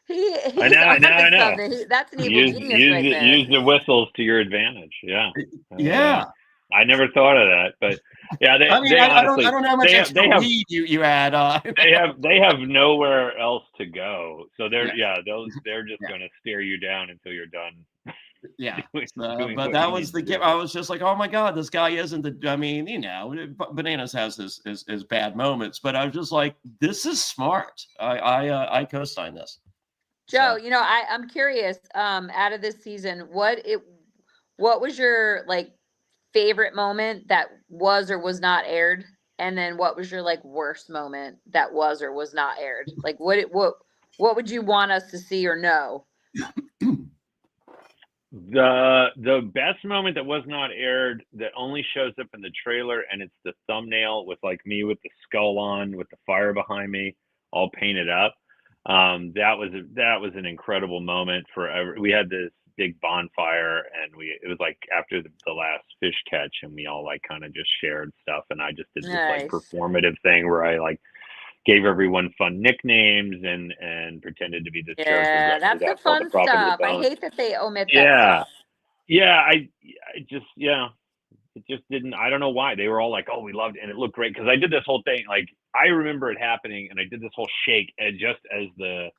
I know. That's an evil genius right there. Use the whistles to your advantage. Yeah. Yeah. I never thought of that, but yeah, I don't know how much extra weed you add. They have nowhere else to go, so they're just going to stare you down until you're done. Yeah, but that was the gift. I was just like, oh my god, this guy isn't the. I mean, Bananas has his bad moments, but I was just like, this is smart. I co-sign this. Joe, I'm curious. Out of this season, what was your like favorite moment that was or was not aired, and then what was your like worst moment that was or was not aired? Like, what would you want us to see or know? The best moment that was not aired that only shows up in the trailer, and it's the thumbnail with like me with the skull on, with the fire behind me, all painted up. That was an incredible moment for we had this big bonfire, and it was like after the last fish catch, and we all like kind of just shared stuff, and I just did this like performative thing where I like gave everyone fun nicknames and pretended to be this character. Yeah, that's the fun stuff. I hate that they omit that stuff. Yeah, it just didn't. I don't know why. They were all like, "Oh, we loved it," and it looked great because I did this whole thing. Like I remember it happening, and I did this whole shake, and just as the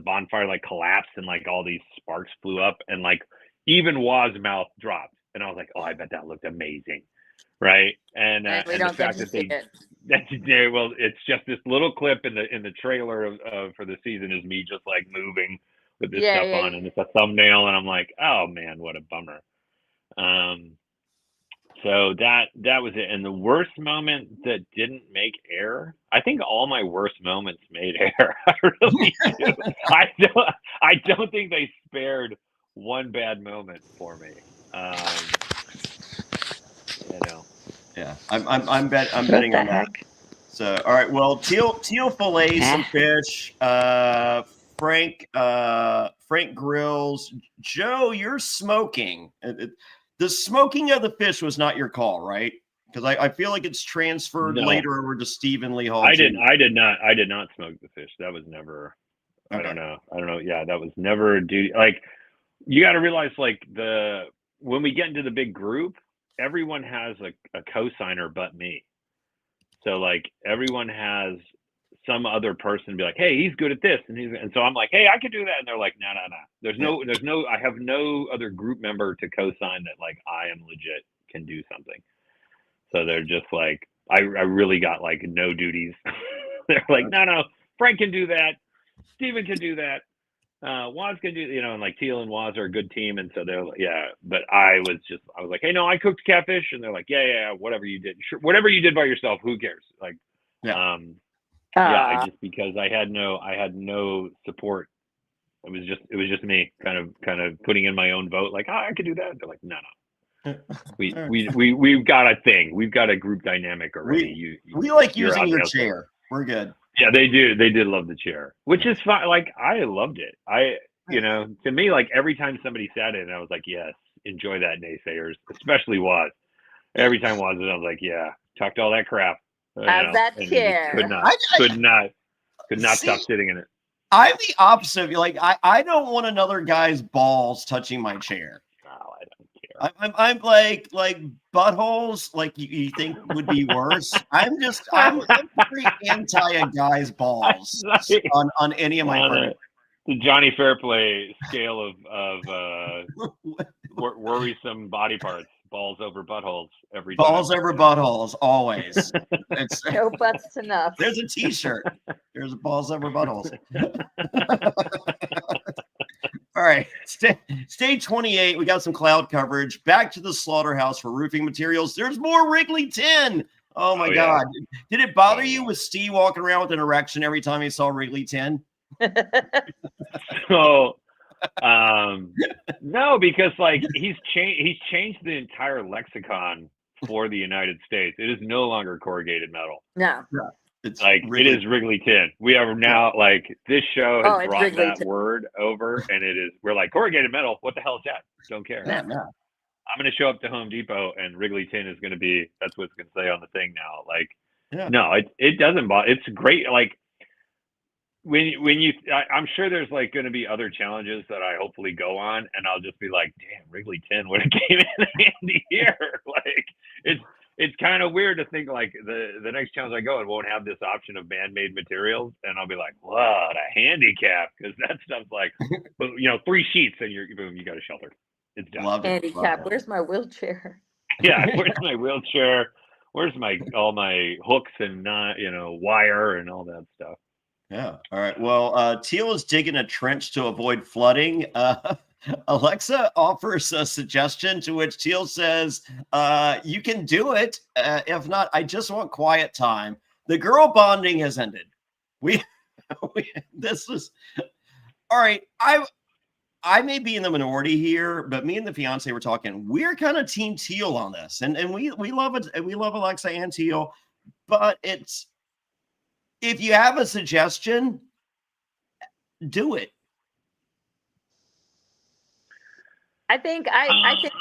bonfire like collapsed and like all these sparks flew up, and like even Waz's mouth dropped, and I was like, "Oh, I bet that looked amazing." Right, and the fact that well, it's just this little clip in the trailer for the season is me just like moving with this stuff on, and it's a thumbnail, and I'm like, oh man, what a bummer. So that was it. And the worst moment that didn't make air, I think all my worst moments made air. I really do. I don't think they spared one bad moment for me. Yeah, I'm betting on that. So, all right. Well, Teal fillets some fish. Frank grills. Joe, you're smoking. The smoking of the fish was not your call, right? Because I feel like it's transferred later over to Stephen Lee Hall. I did not smoke the fish. That was never. Okay. I don't know. Yeah, that was never a duty. Like you got to realize, like when we get into the big group, everyone has a co-signer but me. So like everyone has some other person be like, hey, he's good at this, and so I'm like, hey, I could do that, and they're like, no. There's no. I have no other group member to co-sign that like I am legit can do something. So they're just like, I really got like no duties. They're like, no, Frank can do that, Steven can do that, Waz can do, and like Teal and Waz are a good team, and so they're like, yeah. But I was like, hey, no, I cooked catfish, and they're like, yeah, whatever you did, sure, whatever you did by yourself, who cares? Like, just because I had no support. It was just me kind of putting in my own vote, like, I could do that. They're like, no. We've got a thing. We've got a group dynamic already. We like using your chair. We're good. Yeah, they do. They did love the chair, which is fine. Like I loved it. To me, like every time somebody sat in, I was like, yes, enjoy that, naysayers, especially Waz. Every time Waz was, I was like, yeah, talked all that crap. How's that chair? Could not stop sitting in it. I'm the opposite of you. Like I don't want another guy's balls touching my chair. Oh, I don't care. I'm like buttholes. Like you think would be worse. I'm pretty anti a guy's balls on any of my friends. The Jonny Fairplay scale of worrisome body parts. Balls over buttholes every time. Balls over buttholes, always. It's no butts enough. There's a T-shirt. There's balls over buttholes. All right, stage 28. We got some cloud coverage. Back to the slaughterhouse for roofing materials. There's more Wrigley tin. Oh my God! Did it bother you with Steve walking around with an erection every time he saw Wrigley tin? So. No, because like he's changed the entire lexicon for the United States. It is no longer corrugated metal. No. It's like Wrigley. It is Wrigley tin. We are now like this show has brought Wrigley that tin. Word over, and we're like corrugated metal. What the hell is that? Don't care. Yeah. I'm going to show up to Home Depot, and Wrigley tin is going to be. That's what it's going to say on the thing now. Like, no, it doesn't bother. It's great. Like. I'm sure there's like going to be other challenges that I hopefully go on, and I'll just be like, damn, Wrigley tin would have came in handy here. Like it's kind of weird to think like the next challenge I go, it won't have this option of man-made materials, and I'll be like, what a handicap, because that stuff's like, 3 sheets and you got a shelter. It's done. Handicap. Where's my wheelchair? Yeah, where's my wheelchair? Where's all my hooks and wire and all that stuff. Yeah. All right. Well, Teal is digging a trench to avoid flooding. Alexa offers a suggestion, to which Teal says, you can do it. If not, I just want quiet time. The girl bonding has ended. This is all right. I may be in the minority here, but me and the fiance were talking. We're kind of team Teal on this, and we love it. We love Alexa and Teal, but if you have a suggestion, do it. I think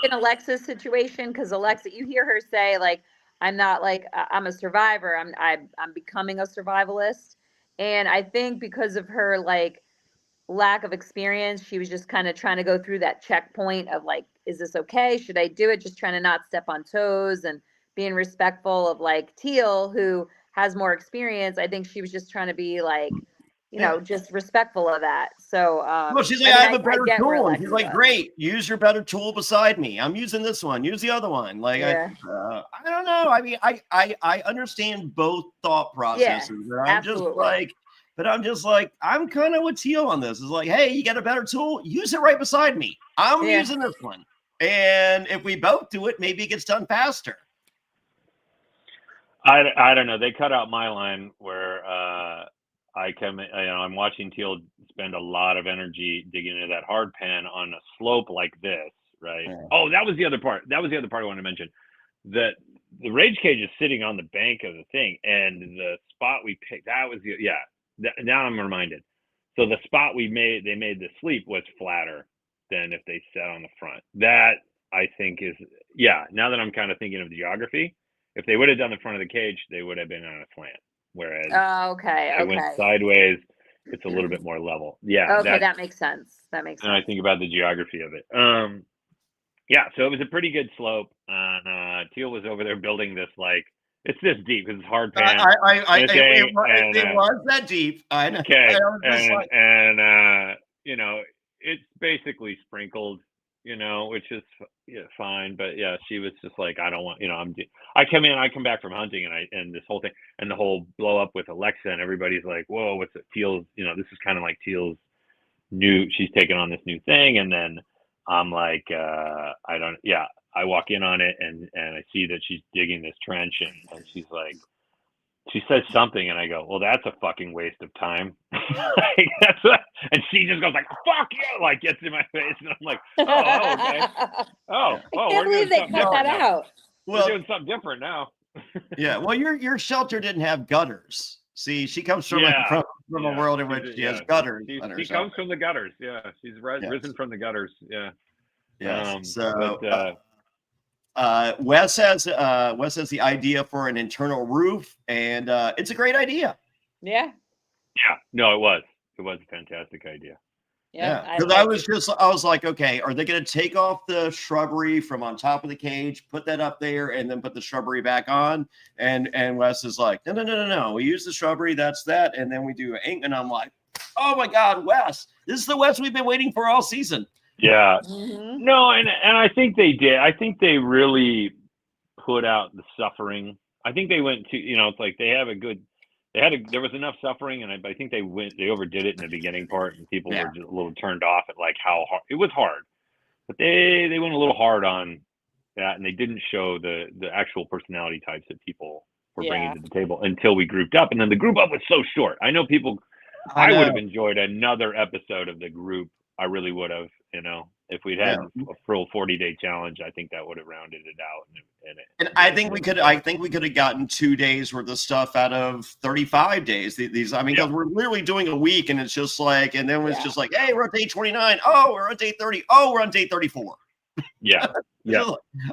in Alexa's situation, because Alexa, you hear her say like, I'm not like I'm a survivor. I'm becoming a survivalist, and I think because of her like lack of experience, she was just kind of trying to go through that checkpoint of like, is this okay? Should I do it? Just trying to not step on toes and being respectful of like Teal, who has more experience. I think she was just trying to be like, just respectful of that. So, well, she's like, I have a better tool. And she's like, great, use your better tool beside me. I'm using this one. Use the other one. Like, I don't know. I mean, I understand both thought processes. Yeah, I'm just like, I'm kind of with Teal on this. It's like, hey, you got a better tool? Use it right beside me. I'm using this one. And if we both do it, maybe it gets done faster. I don't know. They cut out my line where I'm watching Teal spend a lot of energy digging into that hard pan on a slope like this, right? Yeah. Oh, that was the other part. I wanted to mention. That the rage cage is sitting on the bank of the thing, and the spot we picked, now I'm reminded. So the spot they made the sleep was flatter than if they sat on the front. That I think is, now that I'm kind of thinking of the geography, if they would have done the front of the cage, they would have been on a slant. Whereas I went sideways, it's a little bit more level. Yeah. Okay, that makes sense. And I think about the geography of it. So it was a pretty good slope. And Teal was over there building this, like, it's this deep because it's hard pan. It was that deep. I know. Okay. It's basically sprinkled, which is fine. But she was just like, I don't want, I come back from hunting and this whole thing and the whole blow up with Alexa and everybody's like, whoa, what's it? Teal's, this is kind of like Teal's she's taking on this new thing. And then I'm like, I walk in on it and I see that she's digging this trench and she's like, she says something and I go, well, that's a fucking waste of time. And she just goes like, fuck you, like gets in my face. And I'm like, okay. I can't believe they cut that out. We're doing something different now. Yeah. Well, your shelter didn't have gutters. See, she comes from a world in which she has gutters. She comes from the gutters. Yeah. She's risen from the gutters. Yeah. Yes. Wes has the idea for an internal roof, and it's a great idea. Yeah. Yeah. No, it was a fantastic idea. Yeah. Because I was like, okay, are they going to take off the shrubbery from on top of the cage, put that up there, and then put the shrubbery back on? And Wes is like, no. We use the shrubbery. That's that, and then we do ink. And I'm like, oh my God, Wes! This is the Wes we've been waiting for all season. Yeah. Mm-hmm. No, and I think they did. I think they really put out the suffering. I think they went to, it's like there was enough suffering, and I think they overdid it in the beginning part, and people were just a little turned off at like how hard it was hard. But they went a little hard on that, and they didn't show the actual personality types that people were bringing to the table until we grouped up, and then the group up was so short. I know people. I would have enjoyed another episode of the group. I really would have, if we'd had a full 40-day challenge, I think that would have rounded it out. And I think we could have gotten 2 days worth of stuff out of 35 days. Because we're literally doing a week, and it's just like, and then it's just like, hey, we're on day 29. Oh, we're on day 30. Oh, we're on day 34. Yeah. Yeah.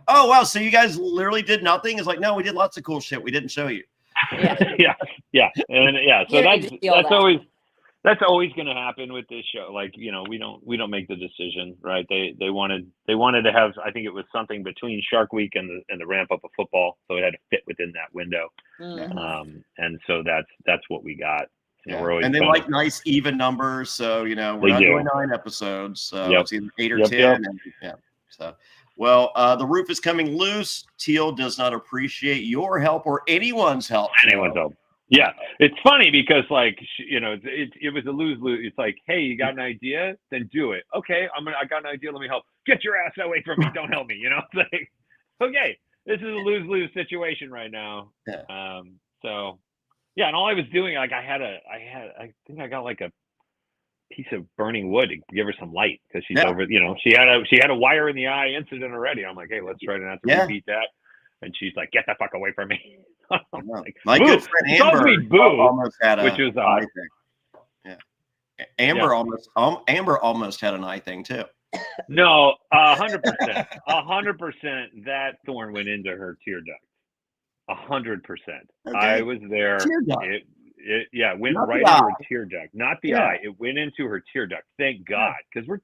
Oh, wow. So you guys literally did nothing? It's like, no, we did lots of cool shit. We didn't show you. Yeah. And so that's always going to happen with this show. Like, we don't make the decision, right? They wanted to have, I think it was something between Shark Week and the ramp up of football. So it had to fit within that window. Mm-hmm. And so that's what we got. And they like nice even numbers. So, we're not doing 9 episodes. So it's either 8 or 10. And, so, well, the roof is coming loose. Teal does not appreciate your help or anyone's help. Yeah, it's funny because it was a lose-lose. It's like, hey, you got an idea? Then do it. Okay, I got an idea. Let me help. Get your ass away from me. Don't help me. It's like, okay, this is a lose-lose situation right now. Yeah. And all I was doing, like, I think I got like a piece of burning wood to give her some light because she's over. She had a wire in the eye incident already. I'm like, hey, let's try to not to repeat that. And she's like, get the fuck away from me. Like, my good friend Amber almost had which was yeah. Amber almost had an eye thing too. No, 100%, 100%. That thorn went into her tear duct. 100%. Okay. I was there. Tear duct. It went Not right the into her eye. tear duct, not the eye. It went into her tear duct. Thank God, because we're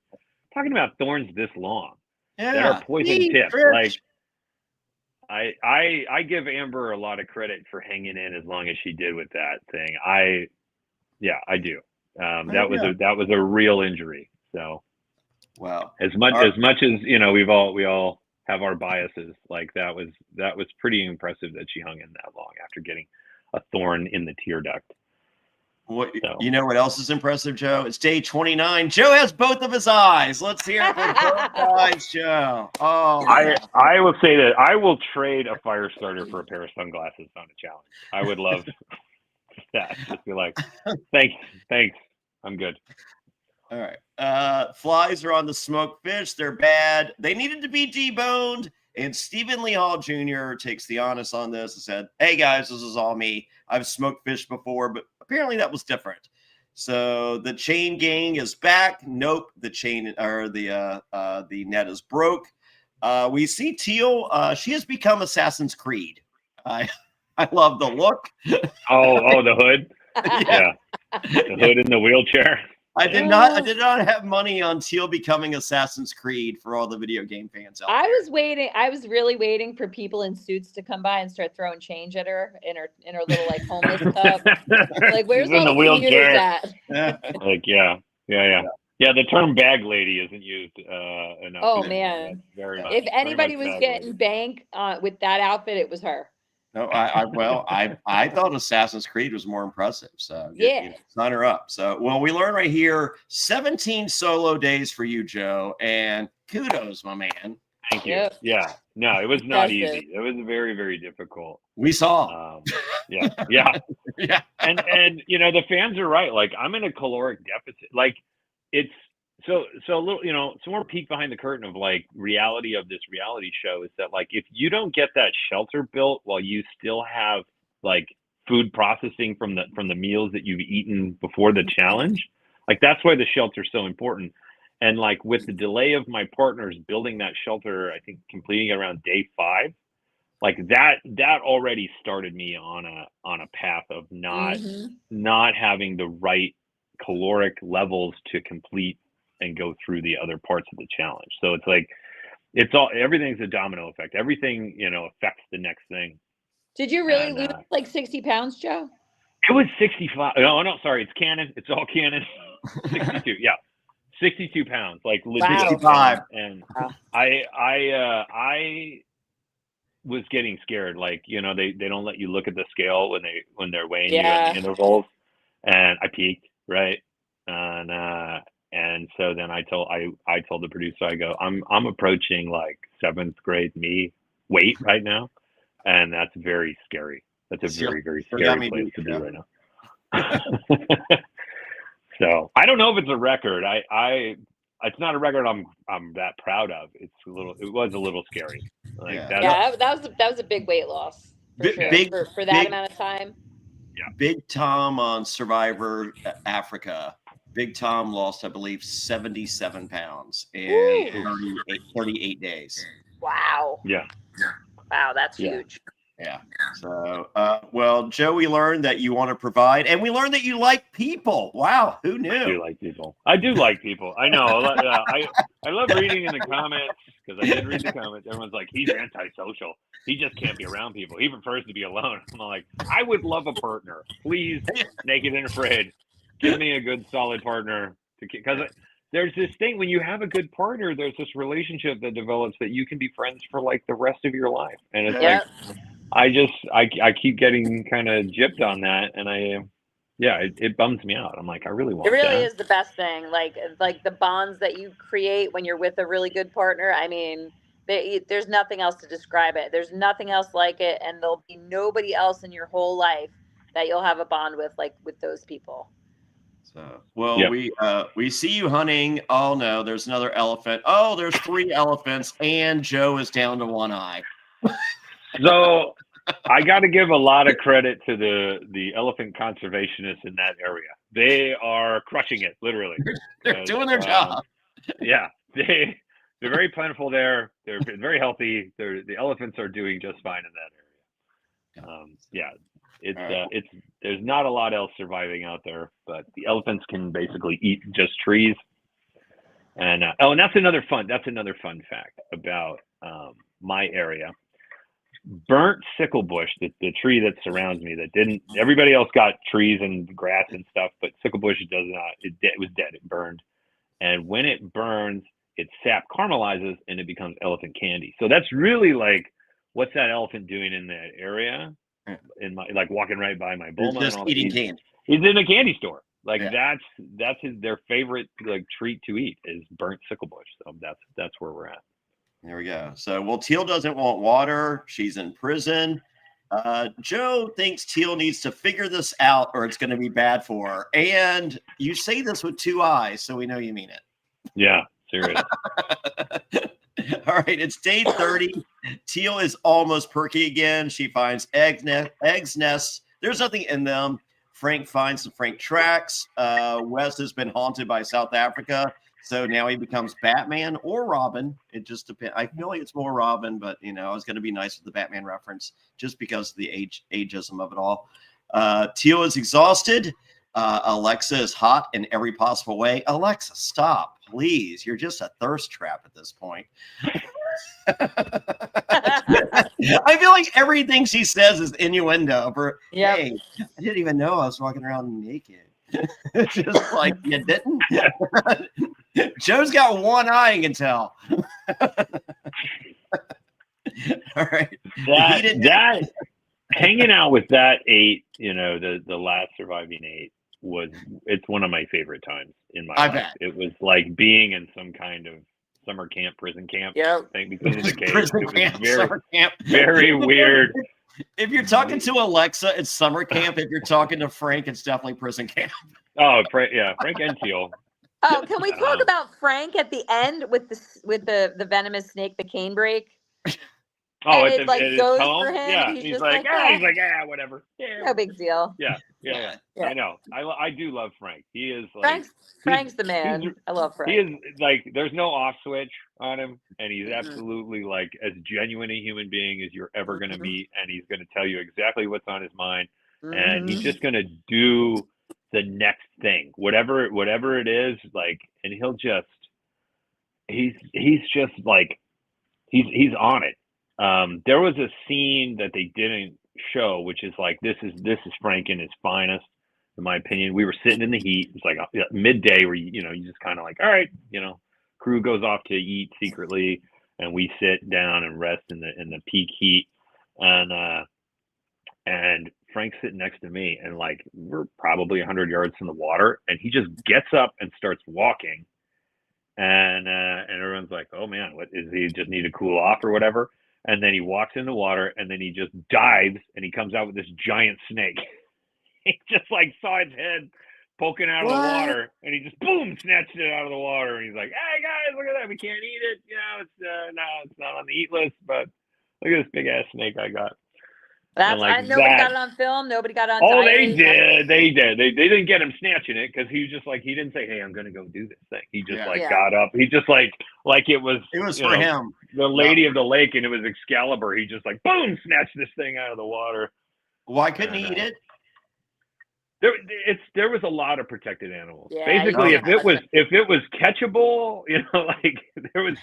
talking about thorns this long that are poison tips. Trish. Like, I give Amber a lot of credit for hanging in as long as she did with that thing. I do. That was a real injury. So, wow. As much as we all have our biases. Like that was pretty impressive that she hung in that long after getting a thorn in the tear duct. You know what else is impressive, Joe? It's day 29. Joe has both of his eyes. Let's hear it for both eyes, Joe. Oh, I will say that I will trade a fire starter for a pair of sunglasses on a challenge. I would love that. Just be like, thanks, I'm good. All right. Flies are on the smoked fish. They're bad. They needed to be deboned. And Stephen Lee Hall Jr. takes the honest on this and said, "Hey guys, this is all me. I've smoked fish before, but apparently that was different." So the chain gang is back. Nope, the chain or the net is broke. We see Teal. She has become Assassin's Creed. I love the look. Oh, the hood. Yeah, the hood in the wheelchair. I did not have money on Teal becoming Assassin's Creed for all the video game fans out there. I was really waiting for people in suits to come by and start throwing change at her in her little like homeless cup. Like, where's all the wheelchair at? Like, yeah. The term bag lady isn't used enough. Oh man, very much. If anybody was getting bank with that outfit, it was her. No, I thought Assassin's Creed was more impressive. So sign her up. So we learn right here 17 solo days for you, Joe, and kudos, my man. Thank you. Yep. Yeah, no, it was not easy. It was very, very difficult. We saw. Yeah. And the fans are right. Like, I'm in a caloric deficit. Like, it's. So a little, some more peek behind the curtain of like reality of this reality show is that like if you don't get that shelter built while you still have like food processing from the meals that you've eaten before the challenge, like that's why the shelter's so important. And like with the delay of my partners building that shelter, I think completing it around day 5, like that already started me on a path of not having the right caloric levels to complete and go through the other parts of the challenge. So it's like, everything's a domino effect. Everything, affects the next thing. Did you really lose like 60 pounds, Joe? It was 65. No, sorry. It's canon. It's all canon. 62. Yeah. 62 pounds, like legit. 65. And I was getting scared. Like, they don't let you look at the scale when they're weighing you in the intervals. And I peaked, right? And so then I told the producer, I go, I'm approaching like 7th grade me weight right now, and that's very scary. That's a very, very scary place to be right now. So I don't know if it's a record. It's not a record I'm that proud of. It was a little scary. Like that was a big weight loss for sure. For that amount of time. Yeah. Big Tom on Survivor Africa. Big Tom lost, I believe, 77 pounds in 38 days. Wow. Yeah. Wow, that's huge. Yeah. So, Joe, we learned that you want to provide, and we learned that you like people. Wow, who knew? I do like people. I know. I love reading in the comments, because I did read the comments. Everyone's like, he's antisocial. He just can't be around people. He prefers to be alone. I'm like, I would love a partner. Please, Naked and Afraid. Give me a good, solid partner, because there's this thing when you have a good partner, there's this relationship that develops that you can be friends for like the rest of your life. And it's like, I keep getting kind of gypped on that, and it bums me out. I'm like, I really want. It really is the best thing, like the bonds that you create when you're with a really good partner. I mean, there's nothing else to describe it. There's nothing else like it, and there'll be nobody else in your whole life that you'll have a bond with like with those people. So, we see you hunting. Oh no, there's another elephant. Oh, there's 3 elephants, and Joe is down to 1 eye. So I got to give a lot of credit to the elephant conservationists in that area. They are crushing it, literally. They're doing their job. Yeah, they're very plentiful there. They're very healthy. The elephants are doing just fine in that area. Yeah, it's there's not a lot else surviving out there, but the elephants can basically eat just trees. And and that's another fun fact about my area. Burnt sickle bush, the tree that surrounds me, that didn't. Everybody else got trees and grass and stuff, but sickle bush does not. It was dead. It burned, and when it burns, its sap caramelizes and it becomes elephant candy. So that's really like, what's that elephant doing in that area? In my walking right by my boma, just eating candy. He's in a candy store. That's their favorite treat to eat is burnt sickle bush. So that's where we're at. There we go. So, Teal doesn't want water. She's in prison. Joe thinks Teal needs to figure this out or it's going to be bad for her. And you say this with 2 eyes, so we know you mean it. Yeah, serious. All right, it's day 30. Teal is almost perky again. She finds eggs nests. There's nothing in them. Frank finds the Frank tracks. Wes has been haunted by South Africa. So now he becomes Batman or Robin. It just depends. I feel like it's more Robin, but I was going to be nice with the Batman reference just because of the ageism of it all. Teal is exhausted. Alexa is hot in every possible way. Alexa, stop, please. You're just a thirst trap at this point. I feel like everything she says is innuendo. Hey, I didn't even know I was walking around naked. Just like you didn't. Joe's got one eye, you can tell. All right. That hanging out with that 8, the last surviving 8 it's one of my favorite times in my life. Bet. It was like being in some kind of summer camp, prison camp thing because of the case. Prison camp, summer camp. Very weird. If you're talking to Alexa, it's summer camp. If you're talking to Frank, it's definitely prison camp. Oh, Frank and Teal. Oh, can we talk about Frank at the end with the venomous snake, the cane break? Oh, and it goes home? for him. Yeah, he's like, whatever. Yeah, no big deal. Yeah. I know. I do love Frank. He is like Frank's the man. I love Frank. He is like, there's no off switch on him, and he's absolutely like as genuine a human being as you're ever going to meet, and he's going to tell you exactly what's on his mind, and he's just going to do the next thing, whatever it is, like, and he's just like he's on it. There was a scene that they didn't show, which is like, this is Frank in his finest, in my opinion. We were sitting in the heat. It's like midday where you just kind of like, all right, crew goes off to eat secretly, and we sit down and rest in the peak heat, and Frank's sitting next to me, and like we're probably 100 yards from the water, and he just gets up and starts walking, and everyone's like, oh man, what is he just need to cool off or whatever? And then he walks in the water, and then he just dives, and he comes out with this giant snake. He just like saw its head poking out of the water, and he just boom snatched it out of the water, and he's like, hey guys, look at that, we can't eat it, it's not on the eat list, but look at this big ass snake I got. Nobody got it on film. Nobody got it on. Oh, they did. They didn't get him snatching it because he was just like, he didn't say, "Hey, I'm going to go do this thing." He just got up. He just like it was. It was for him. The Lady of the Lake, and it was Excalibur. He just like boom, snatched this thing out of the water. Why couldn't he eat it? There was a lot of protected animals. Yeah, basically, if it was catchable, like there was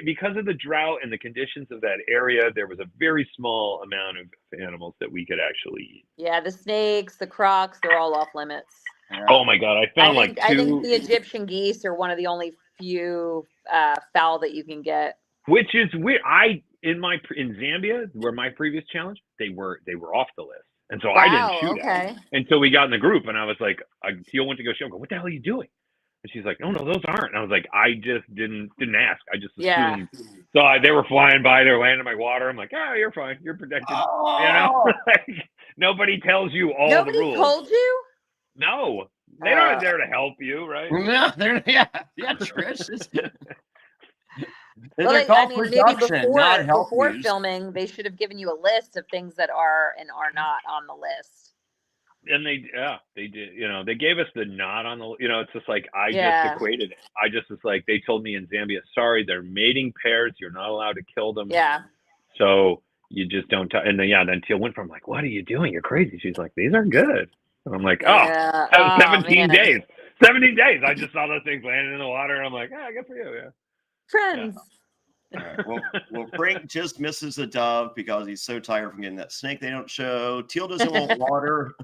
because of the drought and the conditions of that area, there was a very small amount of animals that we could actually eat. Yeah, the snakes, the crocs, they're all off limits. Oh my God, I think the Egyptian geese are one of the only few fowl that you can get. Which is weird. In Zambia, where my previous challenge, they were off the list. And so I didn't shoot at it until we got in the group, and I was like, Teal went to go shoot. I go, what the hell are you doing? And she's like, no, those aren't. And I was like, I just didn't ask. I just assumed. So they were flying by, they're landing in my water. I'm like, you're fine, you're protected. Like, nobody tells you all the rules. Nobody told you? No, they're not there to help you, right? No, Trish. Maybe before filming, they should have given you a list of things that are and are not on the list. And they did, they gave us the nod on the, it's just like, I just equated it. I just was like, they told me in Zambia, sorry, they're mating pairs. You're not allowed to kill them. Yeah. So you just don't, and then Teal went from like, what are you doing? You're crazy. She's like, these are good. And I'm like, 17 days. 17 days. I just saw those things landing in the water. And I'm like, good for you. Yeah. Friends. Yeah. All right. Well, Frank just misses a dove because he's so tired from getting that snake they don't show. Teal doesn't want water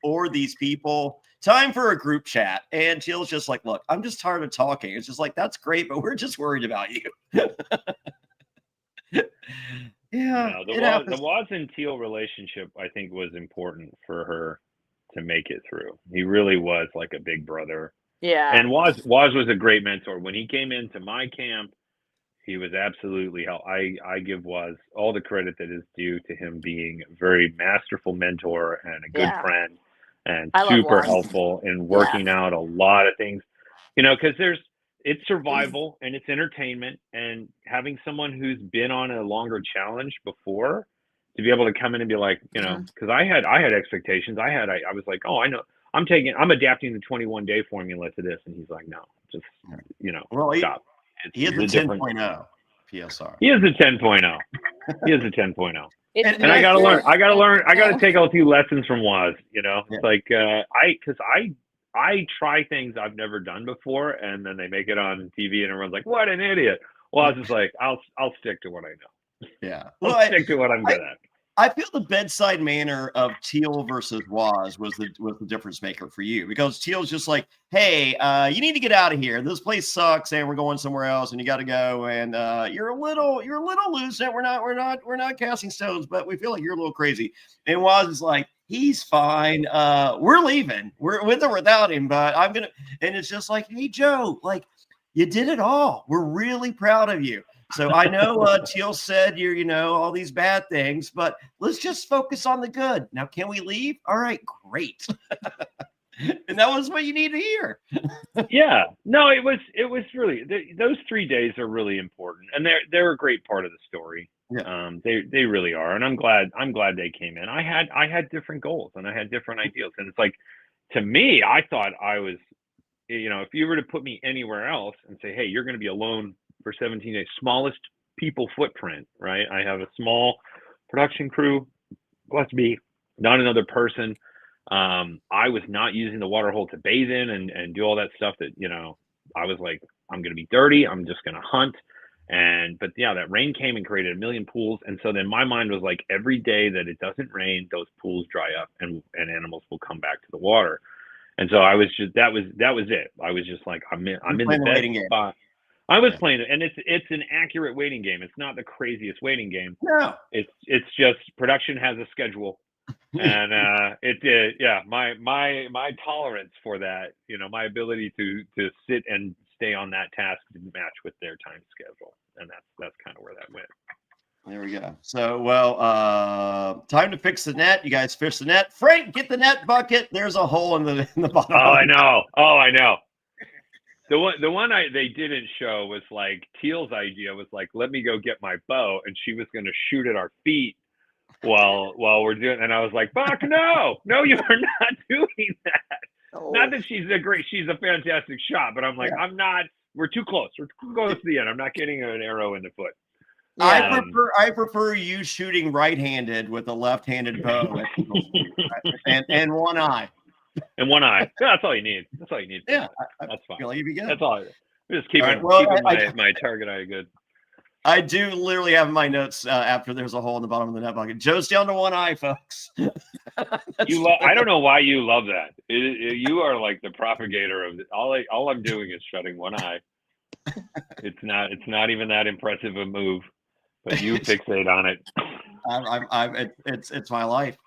or these people. Time for a group chat. And Teal's just like, look, I'm just tired of talking. It's just like, that's great, but we're just worried about you. The Waz and Teal relationship, I think, was important for her to make it through. He really was like a big brother. Yeah. And Waz was a great mentor. When he came into my camp, he was absolutely helpful. I give Waz all the credit that is due to him being a very masterful mentor and a good friend and super helpful in working out a lot of things, because it's survival and it's entertainment, and having someone who's been on a longer challenge before to be able to come in and be like, because I had expectations. I was like, oh, I know. I'm adapting the 21-day formula to this. And he's like, no, just, stop. He is a 10.0 PSR. He is a 10.0. He is a 10.0. And I gotta learn. I gotta take a few lessons from Waz. It's like I try things I've never done before, and then they make it on TV, and everyone's like, "What an idiot!" Well, I was just like, I'll stick to what I know. Yeah, I'll stick to what I'm good at. I feel the bedside manner of Teal versus Waz was the difference maker for you, because Teal's just like, hey, you need to get out of here. This place sucks, and we're going somewhere else, and you got to go. And you're a little loose, and we're not casting stones, but we feel like you're a little crazy. And Waz is like, he's fine. We're leaving. We're with or without him, but I'm gonna. And it's just like, hey, Joe, like you did it all. We're really proud of you. So I know Teal said you're, all these bad things, but let's just focus on the good. Now, can we leave? All right, great. And that was what you need to hear. Yeah, no, it was really, those 3 days are really important, and they're a great part of the story. Yeah. They really are, and I'm glad they came in. I had different goals and I had different ideals, and it's like, to me, I thought I was, if you were to put me anywhere else and say, hey, you're going to be alone for 17 days, smallest people footprint, right? I have a small production crew, blessed to be, not another person. I was not using the water hole to bathe in and do all that stuff that, I was like, I'm going to be dirty. I'm just going to hunt. But yeah, that rain came and created a million pools. And so then my mind was like, every day that it doesn't rain, those pools dry up and animals will come back to the water. And so I was just, that was it. I was just like, I'm in the best spot. I was playing it, and it's an accurate waiting game. It's not the craziest waiting game. No, it's just production has a schedule, and my tolerance for that, my ability to sit and stay on that task didn't match with their time schedule, and that's kind of where that went. There we go. So, time to fix the net. You guys fish the net. Frank, get the net bucket. There's a hole in the bottom. Oh, I know. The one they didn't show was like Teal's idea was like, let me go get my bow, and she was going to shoot at our feet while we're doing. And I was like, Buck, no, you are not doing that. Oh. Not that she's a fantastic shot, but I'm like, I'm not. We're too close. We're too close to the end. I'm not getting an arrow in the foot. Yeah. I prefer you shooting right-handed with a left-handed bow and one eye. And one eye. That's all you need. Yeah, that's fine. Feel like you'd be good. That's all. I'm just keeping my target eye good. I do literally have my notes after there's a hole in the bottom of the net bucket. Joe's down to one eye, folks. I don't know why you love that. You are like the propagator of all I'm doing is shutting one eye. It's not even that impressive a move, but you fixate on it. It's my life.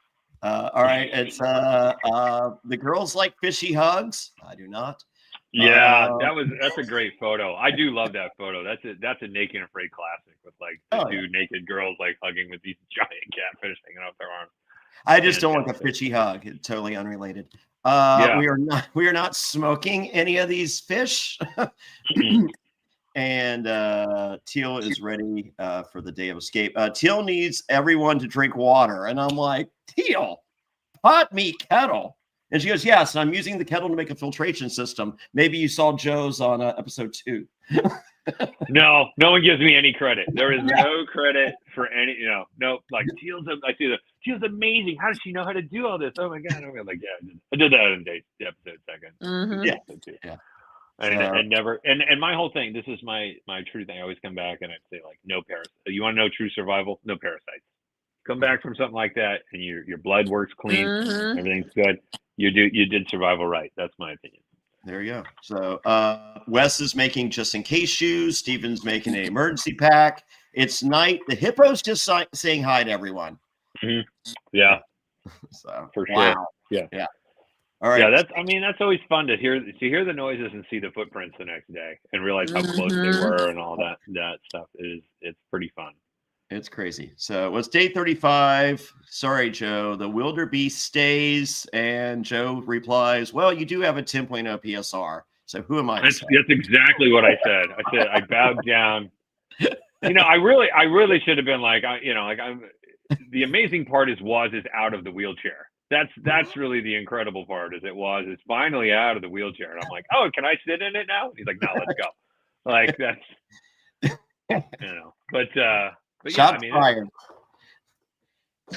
All right, it's the girls like fishy hugs. I do not. Yeah, that's a great photo. I do love that photo. That's a Naked and Afraid classic with like two naked girls like hugging with these giant catfish hanging off their arms. I just don't want the fishy hug. It's totally unrelated. We are not smoking any of these fish. And Teal is ready for the day of escape. Teal needs everyone to drink water. And I'm like, Teal, pot meat kettle. And she goes, yes, and I'm using the kettle to make a filtration system. Maybe you saw Joe's on episode 2. No one gives me any credit. There is no credit for any, no, like Teal's amazing. How does she know how to do all this? Oh my God. I'm like, yeah, I did that in the episode second. Mm-hmm. Yeah. And never, and my whole thing, this is my true thing. I always come back and I'd say, like, no parasites. You want to know true survival? No parasites. Come back from something like that and your blood works clean, everything's good. You did survival right. That's my opinion. There you go. So Wes is making just in case shoes. Steven's making an emergency pack. It's night. The hippo's just saying hi to everyone. Mm-hmm. Yeah. So for sure. Wow. Yeah. All right. Yeah, that's always fun to hear the noises and see the footprints the next day and realize how close they were and all that stuff. It's pretty fun. It's crazy. So it was day 35. Sorry, Joe. The wildebeest stays, and Joe replies, well, you do have a 10.0 PSR. So who am I? That's exactly what I said. I said I bowed down. I really should have been like, the amazing part is out of the wheelchair. That's really the incredible part is it's finally out of the wheelchair. And I'm like, oh, can I sit in it now? He's like, no, let's go. Like that's, but shots fired.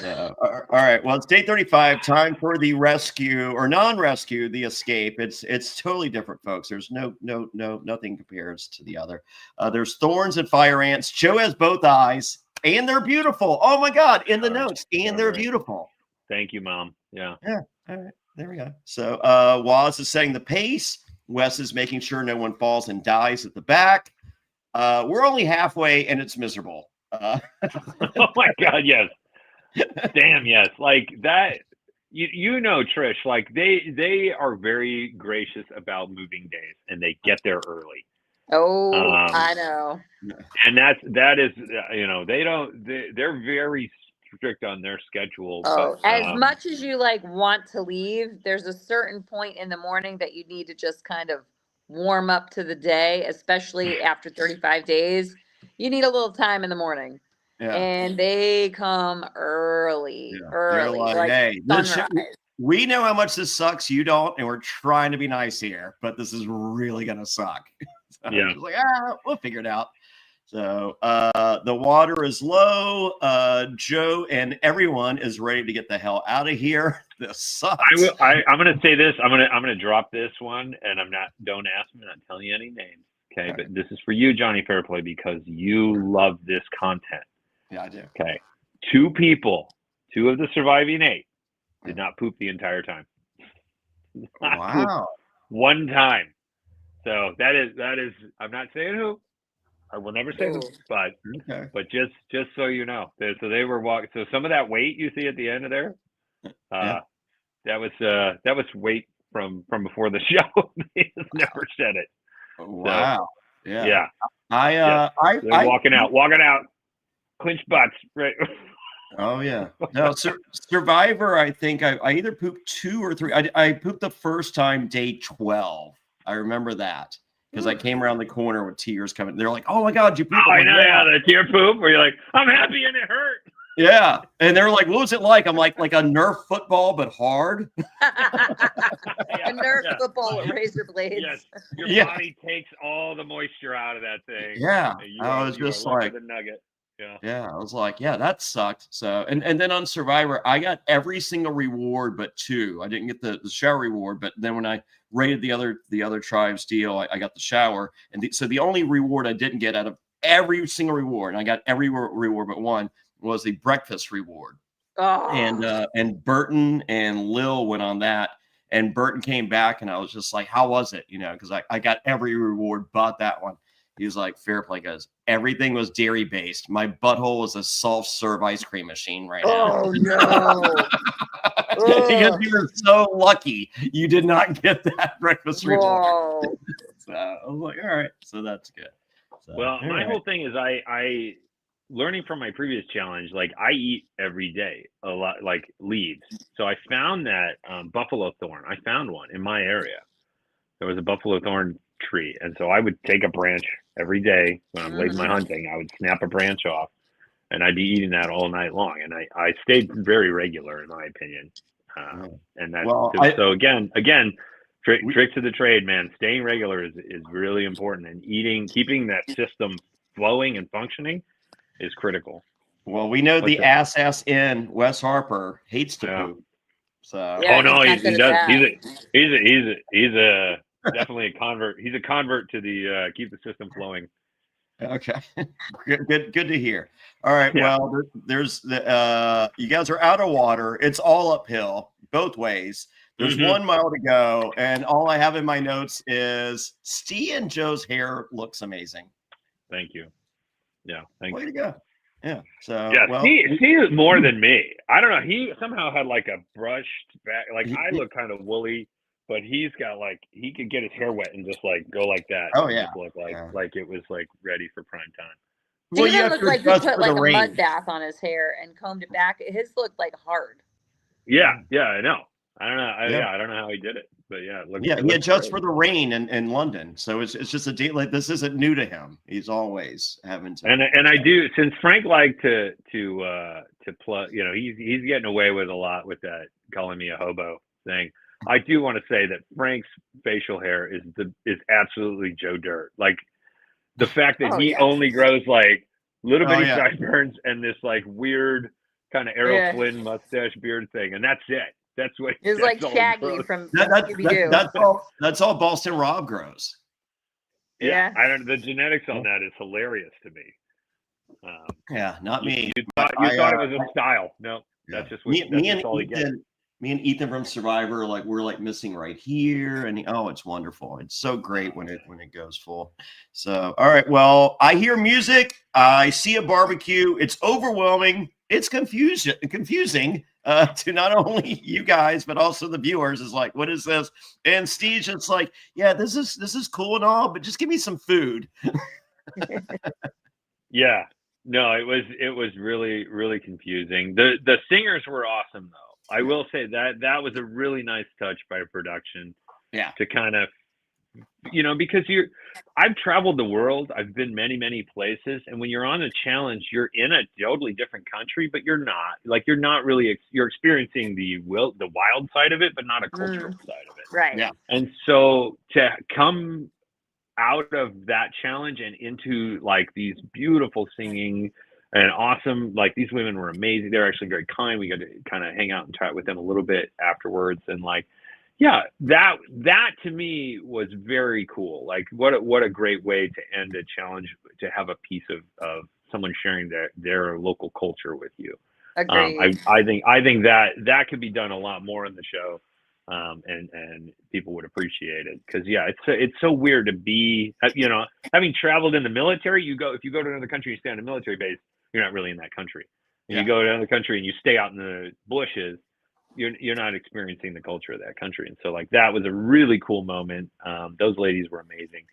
All right. Well, it's day 35. Time for the rescue or non-rescue, the escape. It's totally different, folks. There's nothing compares to the other. There's thorns and fire ants. Joe has both eyes, and they're beautiful. Oh my God! In the notes, and they're beautiful. Thank you, Mom. Yeah. All right. There we go. So Waz is setting the pace. Wes is making sure no one falls and dies at the back. We're only halfway, and it's miserable. Oh my God! Yes. Damn, yes. Like that, Trish, like they are very gracious about moving days and they get there early. Oh, I know. And that is, they're very strict on their schedule. Oh, but, as much as you want to leave, there's a certain point in the morning that you need to just kind of warm up to the day, especially after 35 days. You need a little time in the morning. Yeah. And they come early. They're like, hey, we know how much this sucks. You don't, and we're trying to be nice here, but this is really gonna suck. So yeah, like we'll figure it out. So the water is low. Joe and everyone is ready to get the hell out of here. This sucks. I'm gonna say this. I'm gonna drop this one, and don't ask me. I'm not telling you any names. Okay, but this is for you, Jonny Fairplay, because you love this content. Yeah, I do. Okay. 2 of the surviving 8 did not poop the entire time. Wow. One time. So that is, I'm not saying who. I will never say who, but just so you know. So they were walking. So some of that weight you see at the end of there, that was weight from before the show. They just never said it. Wow. So, yeah. They're walking out. Clinch butts, right? Oh yeah. No, Survivor. I think I either pooped 2 or 3. I pooped the first time day 12. I remember that because I came around the corner with tears coming. They're like, "Oh my God, you pooped!" Oh, I know, the tear poop. Where you're like, "I'm happy and it hurt." Yeah, and they're like, "What was it like?" I'm like a Nerf football, but hard. A Nerf football with razor blades. Yes, your body takes all the moisture out of that thing. Yeah, I was just like the nugget. Yeah, I was like, yeah, that sucked. So, and then on Survivor, I got every single reward but 2. I didn't get the shower reward, but then when I rated the other tribe's deal, I got the shower. And so the only reward I didn't get out of every single reward, and I got every reward but 1, was the breakfast reward. Oh. And Burton and Lil went on that, and Burton came back, and I was just like, how was it? Because I got every reward but that one. He was like, Fairplay goes, everything was dairy based. My butthole was a self-serve ice cream machine right now. Oh no. Because you were so lucky you did not get that breakfast reward. So I was like, all right, so that's good. So, well, my whole thing is I learning from my previous challenge, like I eat every day a lot, like leaves. So I found that buffalo thorn. I found one in my area. There was a buffalo thorn tree, and so I would take a branch every day when I'm late my hunting. I would snap a branch off, and I'd be eating that all night long. And I stayed very regular, in my opinion. And that, well, so again, tricks of the trade, man. Staying regular is really important, and keeping that system flowing and functioning is critical. Well, we know the ass in Wes Harper hates to poop. So yeah, no, he does. He's a definitely a convert. He's a convert to the keep the system flowing. Okay, good to hear. All right, well, there's the you guys are out of water. It's all uphill both ways. There's 1 mile to go, and all I have in my notes is Steve and Joe's hair looks amazing. Thank you. Yeah, thanks. Way to go. Yeah. So Steve is more than me. I don't know. He somehow had like a brushed back. Like I look kind of woolly, but he's got like he could get his hair wet and just like go like that. Oh yeah. Look like it was like ready for prime time. Steven looked like he put like a mud bath on his hair and combed it back. His looked like hard. Yeah, I know. I don't know. I don't know how he did it, but yeah, he adjusts for the rain in London, so it's just a deal. Like this isn't new to him. He's always having to. And I do, since Frank liked to plug. You know, he's getting away with a lot with that calling me a hobo thing. I do want to say that Frank's facial hair is absolutely Joe Dirt. Like the fact that he only grows like little bitty sideburns and this like weird kind of Errol Flynn mustache beard thing, and that's it. That's what it's like Shaggy from Scooby-Doo. That's all Boston Rob grows. Yeah, I don't. The genetics on that is hilarious to me. Not me. You thought it was a style. No, that's just all he gets. Me and Ethan from Survivor, like we're like missing right here, and it's wonderful. It's so great when it goes full. So, all right, well, I hear music, I see a barbecue. It's overwhelming. It's confusing to not only you guys but also the viewers. Is like, what is this? And Steve's just like, yeah, this is cool and all, but just give me some food. Yeah, no, it was really really confusing. The singers were awesome though. I will say that was a really nice touch by production. Yeah. To kind of, because I've traveled the world. I've been many, many places. And when you're on a challenge, you're in a totally different country, but you're not really, you're experiencing the wild side of it, but not a cultural side of it. Right. Yeah. And so to come out of that challenge and into like these beautiful singing and awesome, like these women were amazing. They're actually very kind. We got to kind of hang out and chat with them a little bit afterwards. And like, yeah, that to me was very cool. Like what a great way to end a challenge, to have a piece of someone sharing their local culture with you. Agreed. I think that could be done a lot more in the show. And people would appreciate it because it's so weird to be, having traveled in the military. If you go to another country, you stay on a military base, you're not really in that country. And you go to another country and you stay out in the bushes, you're not experiencing the culture of that country. And so like that was a really cool moment. Those ladies were amazing,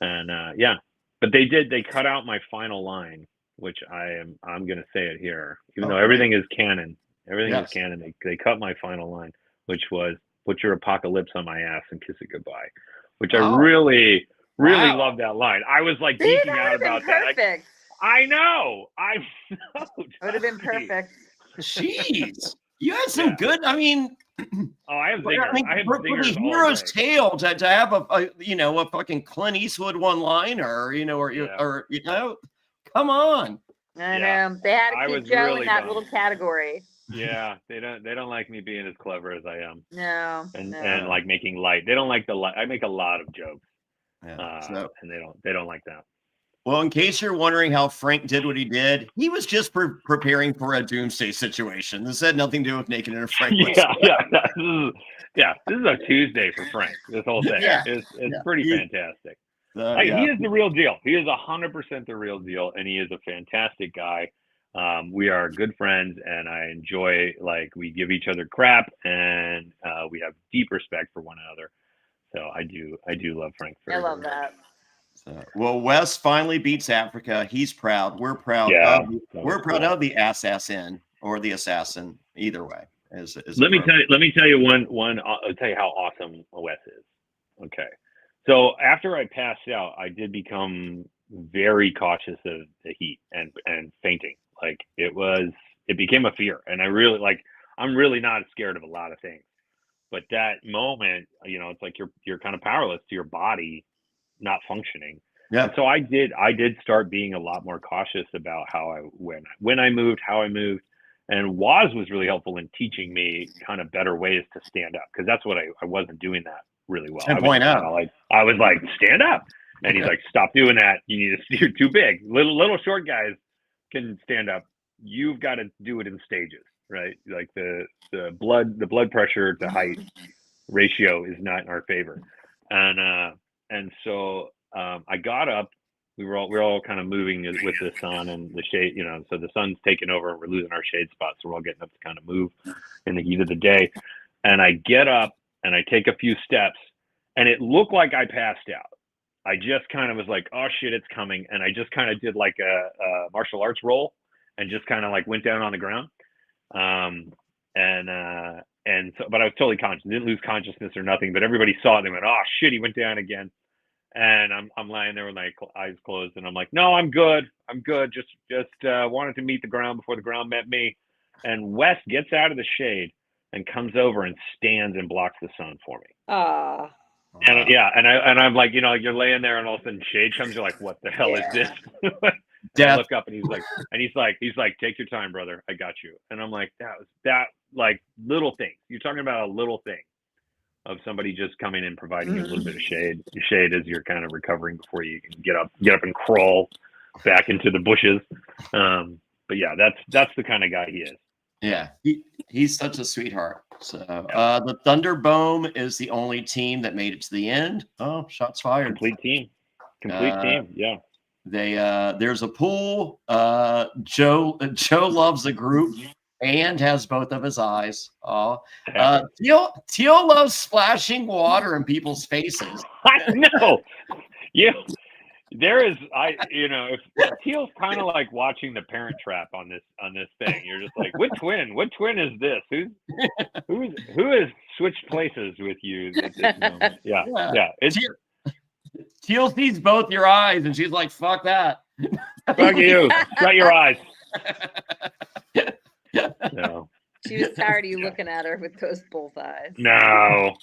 and but they cut out my final line, which I'm gonna say it here, even though everything is canon. Everything is canon. They cut my final line, which was, "Put your apocalypse on my ass and kiss it goodbye," which I really love that line. I was like geeking out about that. Perfect. I know. I'm so would have been perfect. Jeez, you had some good. I mean, I have zingers. For the hero's tale to have a fucking Clint Eastwood one-liner, or come on. I know they had to keep Joe in that little category. Yeah, they don't like me being as clever as I am. No, and like making light. They don't like the light. I make a lot of jokes, and they don't like that. Well, in case you're wondering how Frank did what he did, he was just preparing for a doomsday situation. This had nothing to do with Naked and Frank. This is a Tuesday for Frank. This whole thing, it's pretty fantastic. He is the real deal. He is 100% the real deal, and he is a fantastic guy. We are good friends, and I enjoy, like, we give each other crap, and we have deep respect for one another. So I do love Frank. I love that. Well, Wes finally beats Africa. He's proud. We're proud. We're proud of the assassin or the assassin. Either way, let me tell you one. I'll tell you how awesome Wes is. Okay, so after I passed out, I did become very cautious of the heat and fainting. Like it became a fear, and I really I'm really not scared of a lot of things. But that moment, it's like you're kind of powerless to your body not functioning. Yeah. And so I did start being a lot more cautious about when I moved, how I moved. And Waz was really helpful in teaching me kind of better ways to stand up, because that's what I wasn't doing that really well. I was like, stand up. And he's like, stop doing that. You're too big. Little short guys can stand up. You've got to do it in stages, right? Like the blood pressure to height ratio is not in our favor. And so I got up. We're all kind of moving with the sun and the shade, so the sun's taking over and we're losing our shade spots. So we're all getting up to kind of move in the heat of the day. And I get up and I take a few steps, and it looked like I passed out. I just kind of was like, oh shit, it's coming. And I just kind of did like a martial arts roll and just kind of like went down on the ground. And so, but I was totally conscious, didn't lose consciousness or nothing, but everybody saw it and they went, oh shit, he went down again. And I'm lying there with my eyes closed, and I'm like, no, I'm good. Just wanted to meet the ground before the ground met me. And Wes gets out of the shade and comes over and stands and blocks the sun for me. And and I'm like, you're laying there, and all of a sudden shade comes. You're like, what the hell is this? I look up, and he's like, take your time, brother. I got you. And I'm like, that like little thing. You're talking about a little thing of somebody just coming and providing you a little bit of shade as you're kind of recovering before you can get up and crawl back into the bushes. But yeah, that's the kind of guy he is. Yeah, he's such a sweetheart. So the Thunderbomb is the only team that made it to the end. Oh, shots fired. Complete team. Yeah. There's a pool. Joe loves the group and has both of his eyes. Teal loves splashing water in people's faces. I know. Yeah. There is, if Teal's kind of like watching The Parent Trap on this thing. You're just like, what twin is this? Who has switched places with you at this moment? Yeah. Teal sees both your eyes, and she's like, "Fuck that, fuck you, shut your eyes." No. She was tired of you looking at her with those both eyes. No.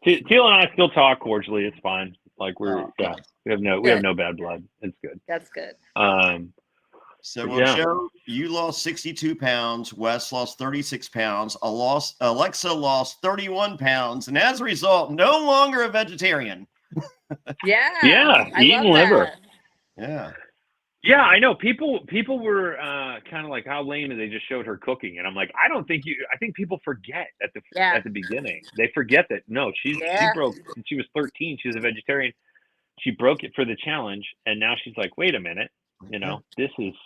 Teal and I still talk cordially. It's fine. Like we have no bad blood. It's good. That's good. Joe, you lost 62 pounds. Wes lost 36 pounds. Alexa lost 31 pounds, and as a result, no longer a vegetarian. Yeah, eating liver. Yeah, I know. People were kind of like, how lame, and they just showed her cooking, and I'm like, I think people forget at the beginning. They forget that she broke when she was 13. She was a vegetarian. She broke it for the challenge, and now she's like, wait a minute, this is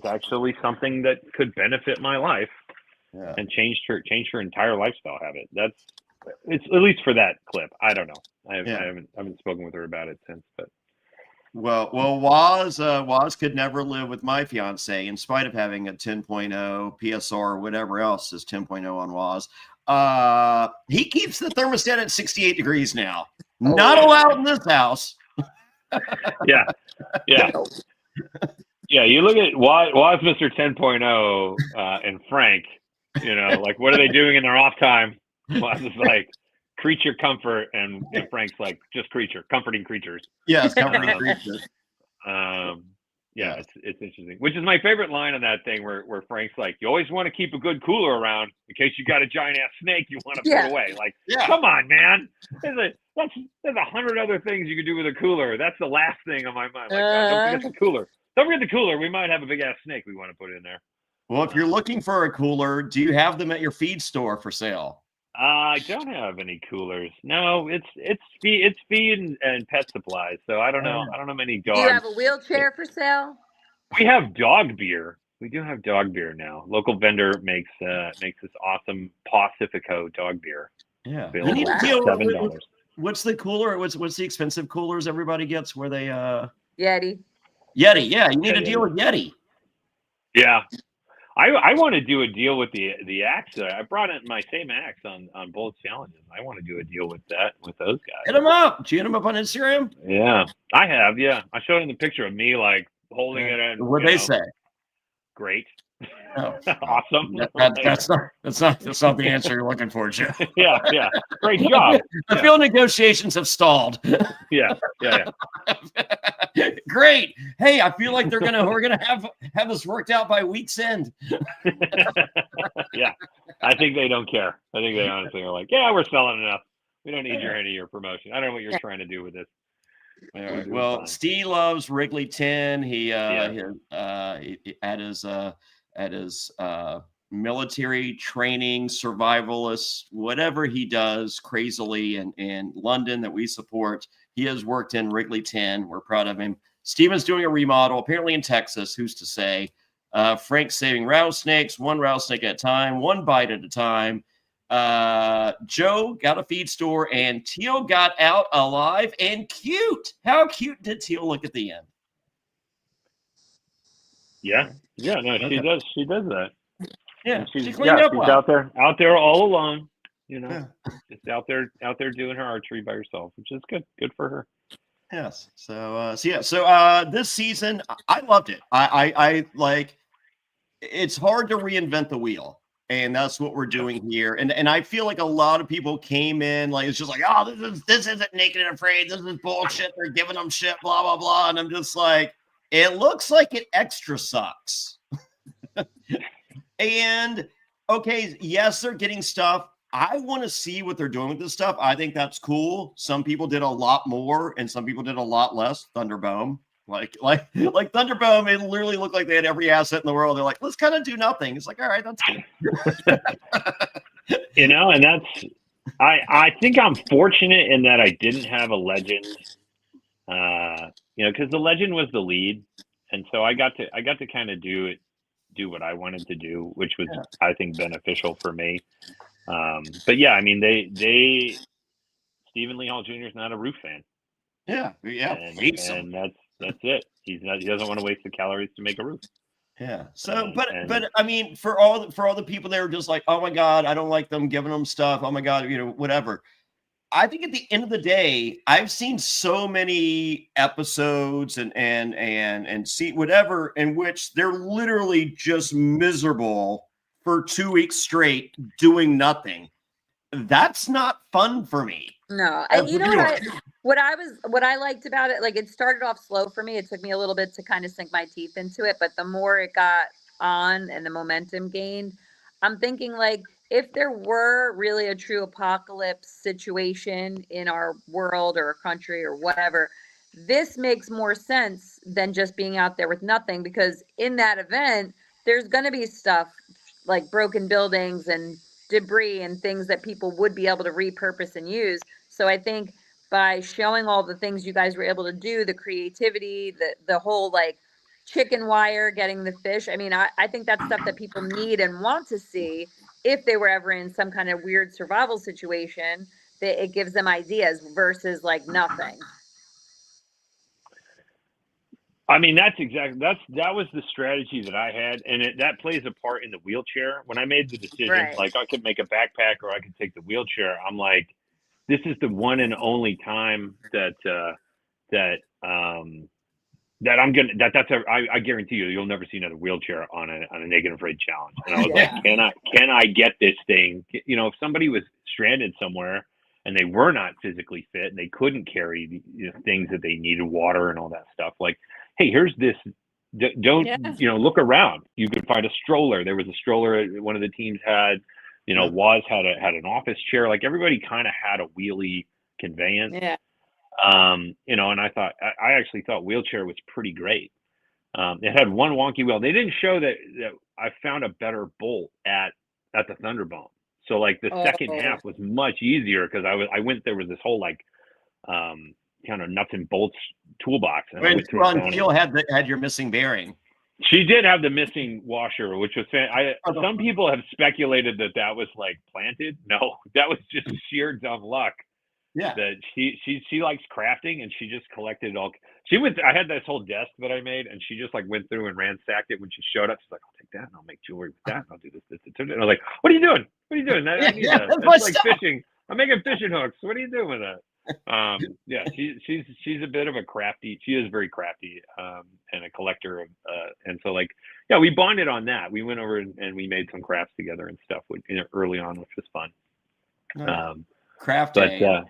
actually something that could benefit my life, and changed her entire lifestyle habit. It's at least for that clip. I don't know. I haven't spoken with her about it since, but. Well, Waz could never live with my fiance in spite of having a 10.0 PSR or whatever else is 10.0 on Waz. He keeps the thermostat at 68 degrees now. Not allowed in this house. Yeah. You look at Waz, Mr. 10.0, and Frank. Like, what are they doing in their off time? Waz is like, creature comfort, and Frank's like, just comforting creatures. Yes, comforting creatures. It's interesting. Which is my favorite line on that thing where Frank's like, you always want to keep a good cooler around in case you got a giant ass snake you want to put away. Like, come on, man. There's 100 other things you could do with a cooler. That's the last thing on my mind. Like, don't forget the cooler. Don't forget the cooler. We might have a big ass snake we want to put in there. Well, if you're looking for a cooler, do you have them at your feed store for sale? I don't have any coolers. No, it's feed and pet supplies. So I don't know. I don't know many dogs. Do you have a wheelchair for sale? We have dog beer. We do have dog beer now. Local vendor makes this awesome Pacifico dog beer. Yeah. You need to deal $7. What's the cooler? What's the expensive coolers everybody gets? Where they Yeti. Yeah, you need to deal with Yeti. Yeah. I want to do a deal with the axe. I brought in my same axe on both challenges. I want to do a deal with those guys. Hit them up. Did you hit them up on Instagram? Yeah, I have. Yeah, I showed him the picture of me like holding it. And what'd they say? Great. Oh, Awesome. That's not the answer you're looking for, Joe. Yeah. Great job. I feel negotiations have stalled. Yeah. Great. Hey, I feel like we're gonna have this worked out by week's end. Yeah. I think they don't care. I think they honestly are like, yeah, we're selling enough. We don't need your promotion. I don't know what you're trying to do with this. All right. Well, Steve loves Wrigley 10. He at his military training, survivalist, whatever he does crazily in London that we support. He has worked in Wrigley 10. We're proud of him. Steven's doing a remodel, apparently in Texas. Who's to say? Frank's saving rattlesnakes, one rattlesnake at a time, one bite at a time. Joe got a feed store, and Teal got out alive and cute. How cute did Teal look at the end? Yeah. No, she does. She does that. Yeah, she's well. out there all alone. Just out there doing her archery by herself, which is good. Good for her. Yes. So this season, I loved it. I like. It's hard to reinvent the wheel. And that's what we're doing here. And I feel like a lot of people came in like, it's just like, oh, this isn't Naked and Afraid. This is bullshit. They're giving them shit, blah, blah, blah. And I'm just like, it looks like it extra sucks. And okay, yes, they're getting stuff. I want to see what they're doing with this stuff. I think that's cool. Some people did a lot more and some people did a lot less. Thunderboom. Like Thunderboom, it literally looked like they had every asset in the world. They're like, let's kind of do nothing. It's like, all right, that's good. And that's I think I'm fortunate in that I didn't have a legend. Because the legend was the lead, and so I got to kind of do what I wanted to do, which was I think beneficial for me. But yeah, I mean they Stephen Lee Hall Jr. is not a Roof fan. Yeah, and that's it. He doesn't want to waste the calories to make a roof. Yeah. So, but I mean, for all the people that were just like, oh my God, I don't like them giving them stuff. Oh my God, whatever. I think at the end of the day, I've seen so many episodes and see whatever in which they're literally just miserable for 2 weeks straight doing nothing. That's not fun for me. No, and you know what I liked about it, like it started off slow for me. It took me a little bit to kind of sink my teeth into it, but the more it got on and the momentum gained, I'm thinking like if there were really a true apocalypse situation in our world or a country or whatever, this makes more sense than just being out there with nothing, because in that event, there's going to be stuff like broken buildings and debris and things that people would be able to repurpose and use. So I think by showing all the things you guys were able to do, the creativity, the whole like chicken wire, getting the fish. I mean, I think that's stuff that people need and want to see if they were ever in some kind of weird survival situation, that it gives them ideas versus like nothing. I mean, that was the strategy that I had, and that plays a part in the wheelchair. When I made the decision, like I could make a backpack or I could take the wheelchair, I'm like, this is the one and only time that I guarantee you'll never see another wheelchair on a Naked and Afraid challenge. And I was like, can I get this thing? If somebody was stranded somewhere and they were not physically fit and they couldn't carry things that they needed, water and all that stuff, like, hey, here's this. Don't look around. You could find a stroller. There was a stroller one of the teams had. Waz had an office chair. Like everybody kind of had a wheelie conveyance. Yeah. And I actually thought wheelchair was pretty great. It had one wonky wheel. They didn't show that I found a better bolt at the Thunderbomb. So like the second half was much easier because there was this whole like kind of nuts and bolts toolbox. And Teal had your missing bearing. She did have the missing washer, which was some people have speculated that was like planted. No, that was just sheer dumb luck. Yeah. That she likes crafting and she just collected it all. I had this whole desk that I made and she just like went through and ransacked it when she showed up. She's like, I'll take that and I'll make jewelry with that and I'll do this. And I was like, what are you doing? What are you doing? I need that. That's like fishing. I'm making fishing hooks. What are you doing with that? Yeah, she's a bit of a crafty. She is very crafty, and a collector of, and so like, yeah, we bonded on that. We went over and we made some crafts together and stuff early on, which was fun. Craft day.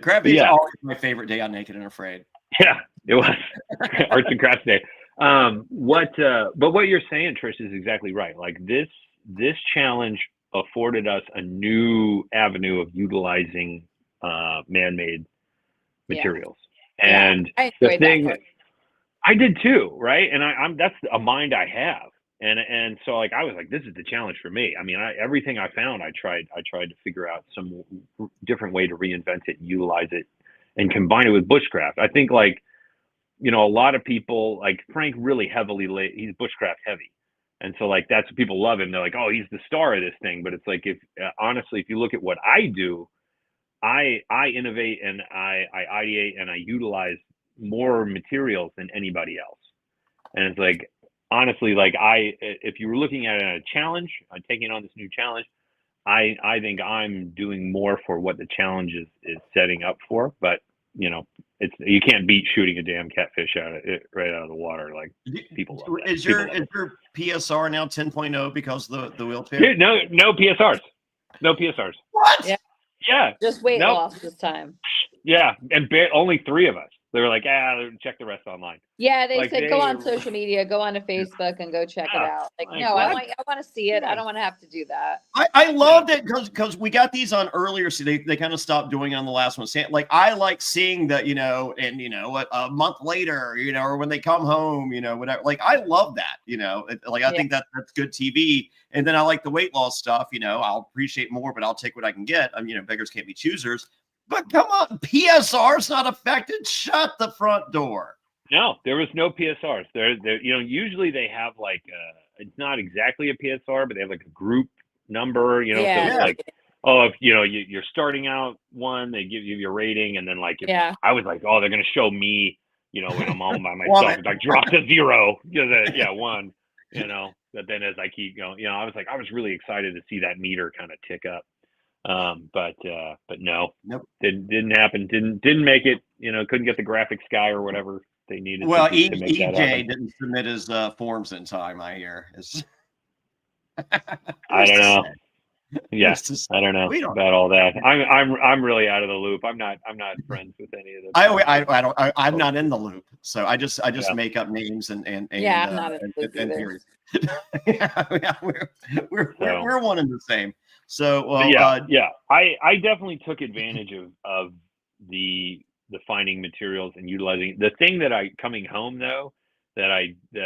Craft day is always my favorite day on Naked and Afraid. Yeah, it was Arts and Crafts Day. But what you're saying, Trish, is exactly right. Like this challenge afforded us a new avenue of utilizing man-made materials. And the thing, I did too, right? And I'm that's a mind I have. And so like I was like, this is the challenge for me. I mean, everything I found, I tried to figure out some different way to reinvent it, utilize it, and combine it with bushcraft. I think like, you know, a lot of people like Frank really he's bushcraft heavy. And so like, that's what people love him. They're like, oh, he's the star of this thing. But it's like, honestly, if you look at what I do, I innovate and I ideate and I utilize more materials than anybody else. And it's like, honestly, like if you were looking at it as a challenge, I'm taking on this new challenge, I think I'm doing more for what the challenge is setting up for. But you know, you can't beat shooting a damn catfish right out of the water. Like people love that. Is your PSR now 10.0 because the wheelchair? No PSRs. No PSRs. What? Yeah. Just weight loss this time. Yeah, and only 3 of us. They were like, check the rest online. Yeah, they said go on social media, go on to Facebook, and go check it out. Like, no, I want to see it. I don't want to have to do that. I loved it because we got these on earlier, so they kind of stopped doing on the last one. Like I like seeing that, you know, and you know, a month later, you know, or when they come home, you know, whatever. Like I love that, you know, like I think that's good TV. And then I like the weight loss stuff. You know, I'll appreciate more, but I'll take what I can get. You know, beggars can't be choosers. But come on, PSR's not affected. Shut the front door. No, there was no PSRs. There, you know, usually they have like it's not exactly a PSR, but they have like a group number. You know, so it's like, oh, if you know you're starting out one, they give you your rating, and then like I was like, oh, they're gonna show me, you know, when I'm all by myself, it's like drop to 0, yeah, 1, you know. But then as I keep going, you know, I was really excited to see that meter kind of tick up. But no, nope. Didn't happen. Didn't make it, you know, couldn't get the graphics guy or whatever they needed. Well, to make that EJ didn't submit his forms in time, I hear. I don't know. Yeah, I don't know about all that. I'm really out of the loop. I'm not friends with any of this. I'm not in the loop. So I just make up names and I'm not in the loop we're one and the same. So I definitely took advantage of the finding materials and utilizing the thing that coming home though, that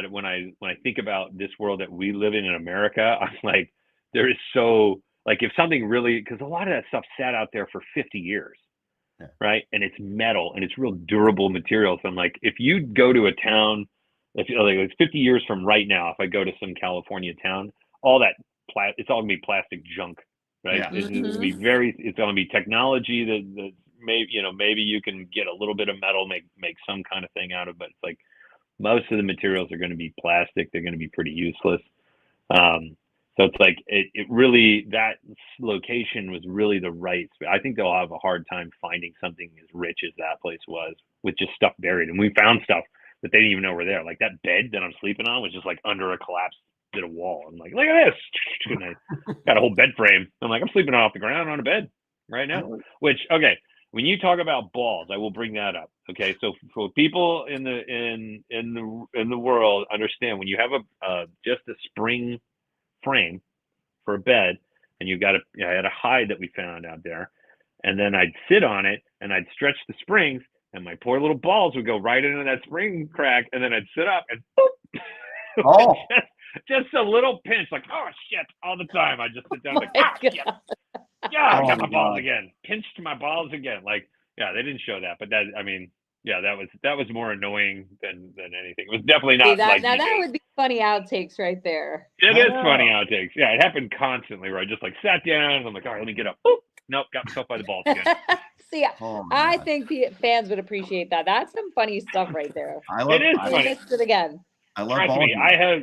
when I think about this world that we live in America, I'm like, there is so like if something really, because a lot of that stuff sat out there for 50 years, right? And it's metal and it's real durable materials. I'm like, if you go to a town, if like it's 50 years from right now, if I go to some California town, all that it's all gonna be plastic junk, right? Yeah. It's gonna be technology that maybe you can get a little bit of metal, make some kind of thing out of, but it's like most of the materials are going to be plastic. They're going to be pretty useless. So it's like it really, that location was really the right. I think they'll have a hard time finding something as rich as that place was with just stuff buried. And we found stuff that they didn't even know were there. Like that bed that I'm sleeping on was just like under a collapsed bit of wall. I'm like, look at this. And I got a whole bed frame. I'm like, I'm sleeping off the ground on a bed right now. Which, okay, when you talk about balls, I will bring that up. Okay, so for people in the world, understand when you have just a spring frame for a bed, and I had a hide that we found out there, and then I'd sit on it and I'd stretch the springs, and my poor little balls would go right into that spring crack, and then I'd sit up and boop. Oh. just a little pinch, like, oh shit, all the time. I just sit down like, shit. Yeah, I got my balls again. Pinched my balls again. Like, yeah, they didn't show that, but that, I mean, yeah, that was more annoying than anything. It was definitely not like that. That would be funny outtakes right there. It is funny outtakes. Yeah, it happened constantly where I just like sat down and I'm like, all right, let me get up. Boop. Nope, got myself by the balls again. See, I think fans would appreciate that. That's some funny stuff right there. It is funny. Missed it again. I love Trust me, I have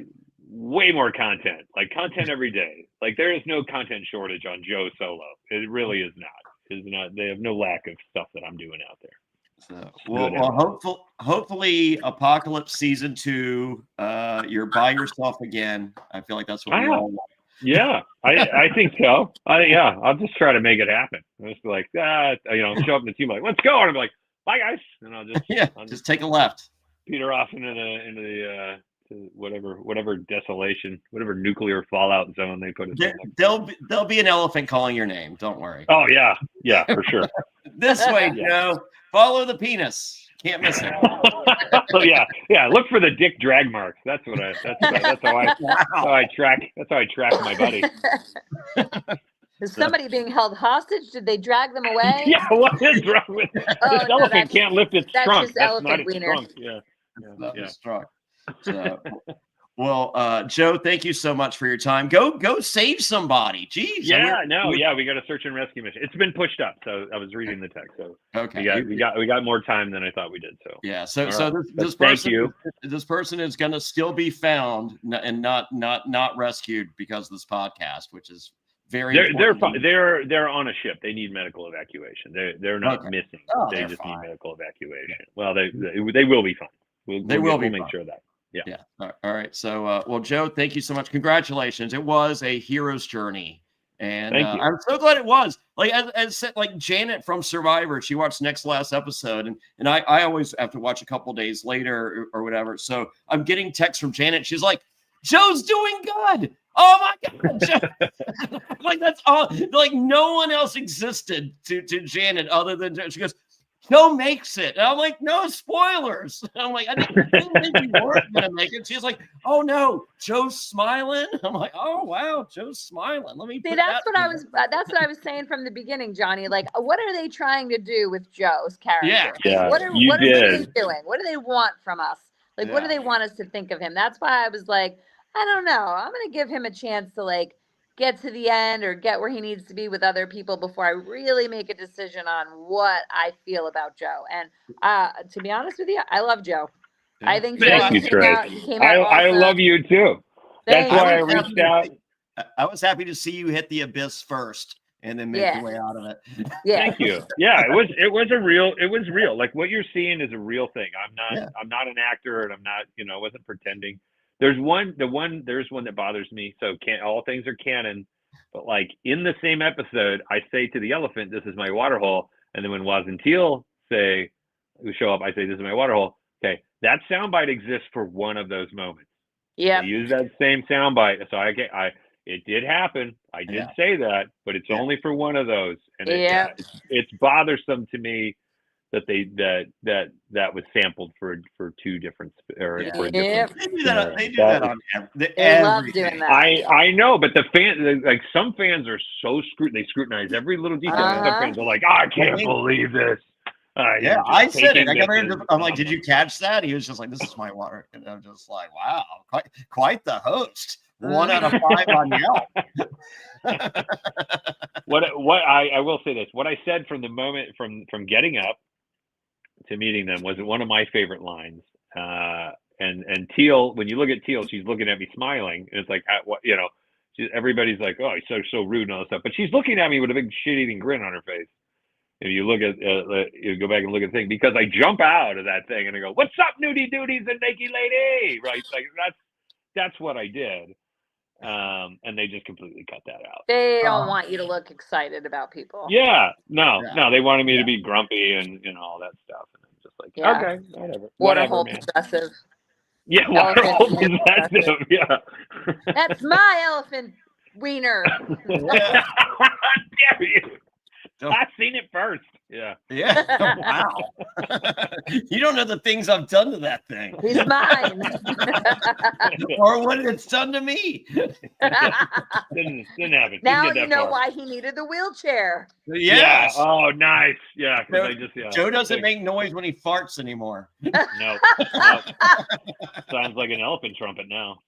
way more content, like content every day. Like there is no content shortage on Joe Solo. It really is not. is not. They have no lack of stuff that I'm doing out there. So, well, hopefully, Apocalypse season 2, you're by yourself again. I feel like that's what we all want. Yeah, I think so. I'll just try to make it happen. I'll just be like, show up in the team like, let's go, and I'm like, bye guys, and I'll just take a left, peter off into the to whatever desolation, whatever nuclear fallout zone they put us in. There'll be an elephant calling your name. Don't worry. Oh yeah, for sure. This way, Joe. Follow the penis. Can't miss it. yeah. Look for the dick drag marks. That's how I track my buddy. Is somebody being held hostage? Did they drag them away? Yeah, what is wrong with this elephant? Can't lift its trunk. That's not its trunk. Its trunk. So, well, Joe, thank you so much for your time. Go save somebody. Jeez. We got a search and rescue mission. It's been pushed up, so I was reading the text. So okay, we got more time than I thought we did. So yeah, so right. This person is going to still be found and not rescued because of this podcast, which is very. They're on a ship. They need medical evacuation. They're not missing. They just need medical evacuation. Well, they will be fine. We'll make sure of that. Yeah. All right. So, well, Joe, thank you so much. Congratulations. It was a hero's journey, and I'm so glad it was. Like as said, like Janet from Survivor, she watched next last episode, and I always have to watch a couple days later or whatever. So I'm getting texts from Janet. She's like, "Joe's doing good. Oh my God, Joe." Like that's all. Like no one else existed to Janet other than she goes, Joe makes it. And I'm like, no spoilers. And I'm like, I didn't think you weren't going to make it. She's like, oh no, Joe's smiling. I'm like, oh wow, Joe's smiling. Let me see. That's what I was saying from the beginning, Johnny. Like, what are they trying to do with Joe's character? Yeah. What are they doing? What do they want from us? Like, what do they want us to think of him? That's why I was like, I don't know. I'm going to give him a chance to like get to the end or get where he needs to be with other people before I really make a decision on what I feel about Joe. And to be honest with you, I love Joe. I think Thank you, Trish. I love you too. That's why I reached out. I was happy to see you hit the abyss first and then make your way out of it. Yeah. Thank you. Yeah, it was real. Like what you're seeing is a real thing. I'm not an actor, and I'm not, I wasn't pretending. There's one that bothers me. So all things are canon, but like in the same episode, I say to the elephant, "This is my water hole," and then when Waz and Teal show up, I say, "This is my water hole." Okay, that soundbite exists for one of those moments. Yeah, I use that same soundbite, so it did happen. I did say that, but it's only for one of those, and it's bothersome to me that was sampled for two different for a different. They do that on they love doing that. I know, but the fans, like some fans are so they scrutinize every little detail. And some fans are like, I can't believe this. I said it. I'm like, did you catch that? He was just like, "This is my water," and I'm just like, "Wow, quite the host." 1 out of 5 on Yelp. I will say this: what I said from the moment from getting up to meeting them was one of my favorite lines. And Teal, when you look at Teal, she's looking at me smiling, and it's like, everybody's like, "Oh, he's so rude" and all that stuff, but she's looking at me with a big shit-eating grin on her face. If you look at, you go back and look at the thing, because I jump out of that thing and I go, "What's up, nudie duties and naked lady?" Right? Like that's what I did. And they just completely cut that out. They don't want you to look excited about people. Yeah, no, they wanted me to be grumpy and all that stuff. And I'm just like, okay, whatever, man. Possessive. Yeah, waterhole possessive. Yeah. That's my elephant wiener. Damn you. I've seen it first. Yeah. Wow. You don't know the things I've done to that thing. He's mine. Or what it's done to me. Didn't happen. Now you know why he needed the wheelchair. Yes. Yeah. Oh, nice. Yeah. Joe doesn't make noise when he farts anymore. No. Sounds like an elephant trumpet now.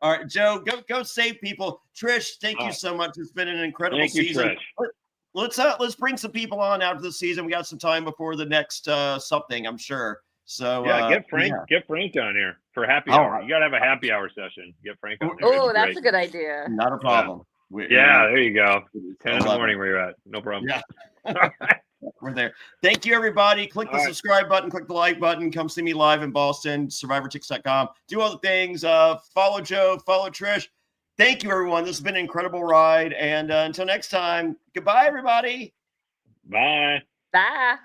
All right, Joe, go save people. Trish, thank you so much. It's been an incredible season. Trish. Let's bring some people on after the season. We got some time before the next something, I'm sure. So get Frank on here for happy hour. You gotta have a happy hour session. Get Frank on there. Oh, that's a good idea. Not a problem. There you go. 10 in the morning where you're at. No problem. Yeah. We're there. Thank you, everybody. Click the subscribe button. Click the like button. Come see me live in Boston, survivorchicks.com. Do all the things. Follow Joe. Follow Trish. Thank you, everyone. This has been an incredible ride. And until next time, goodbye, everybody. Bye. Bye.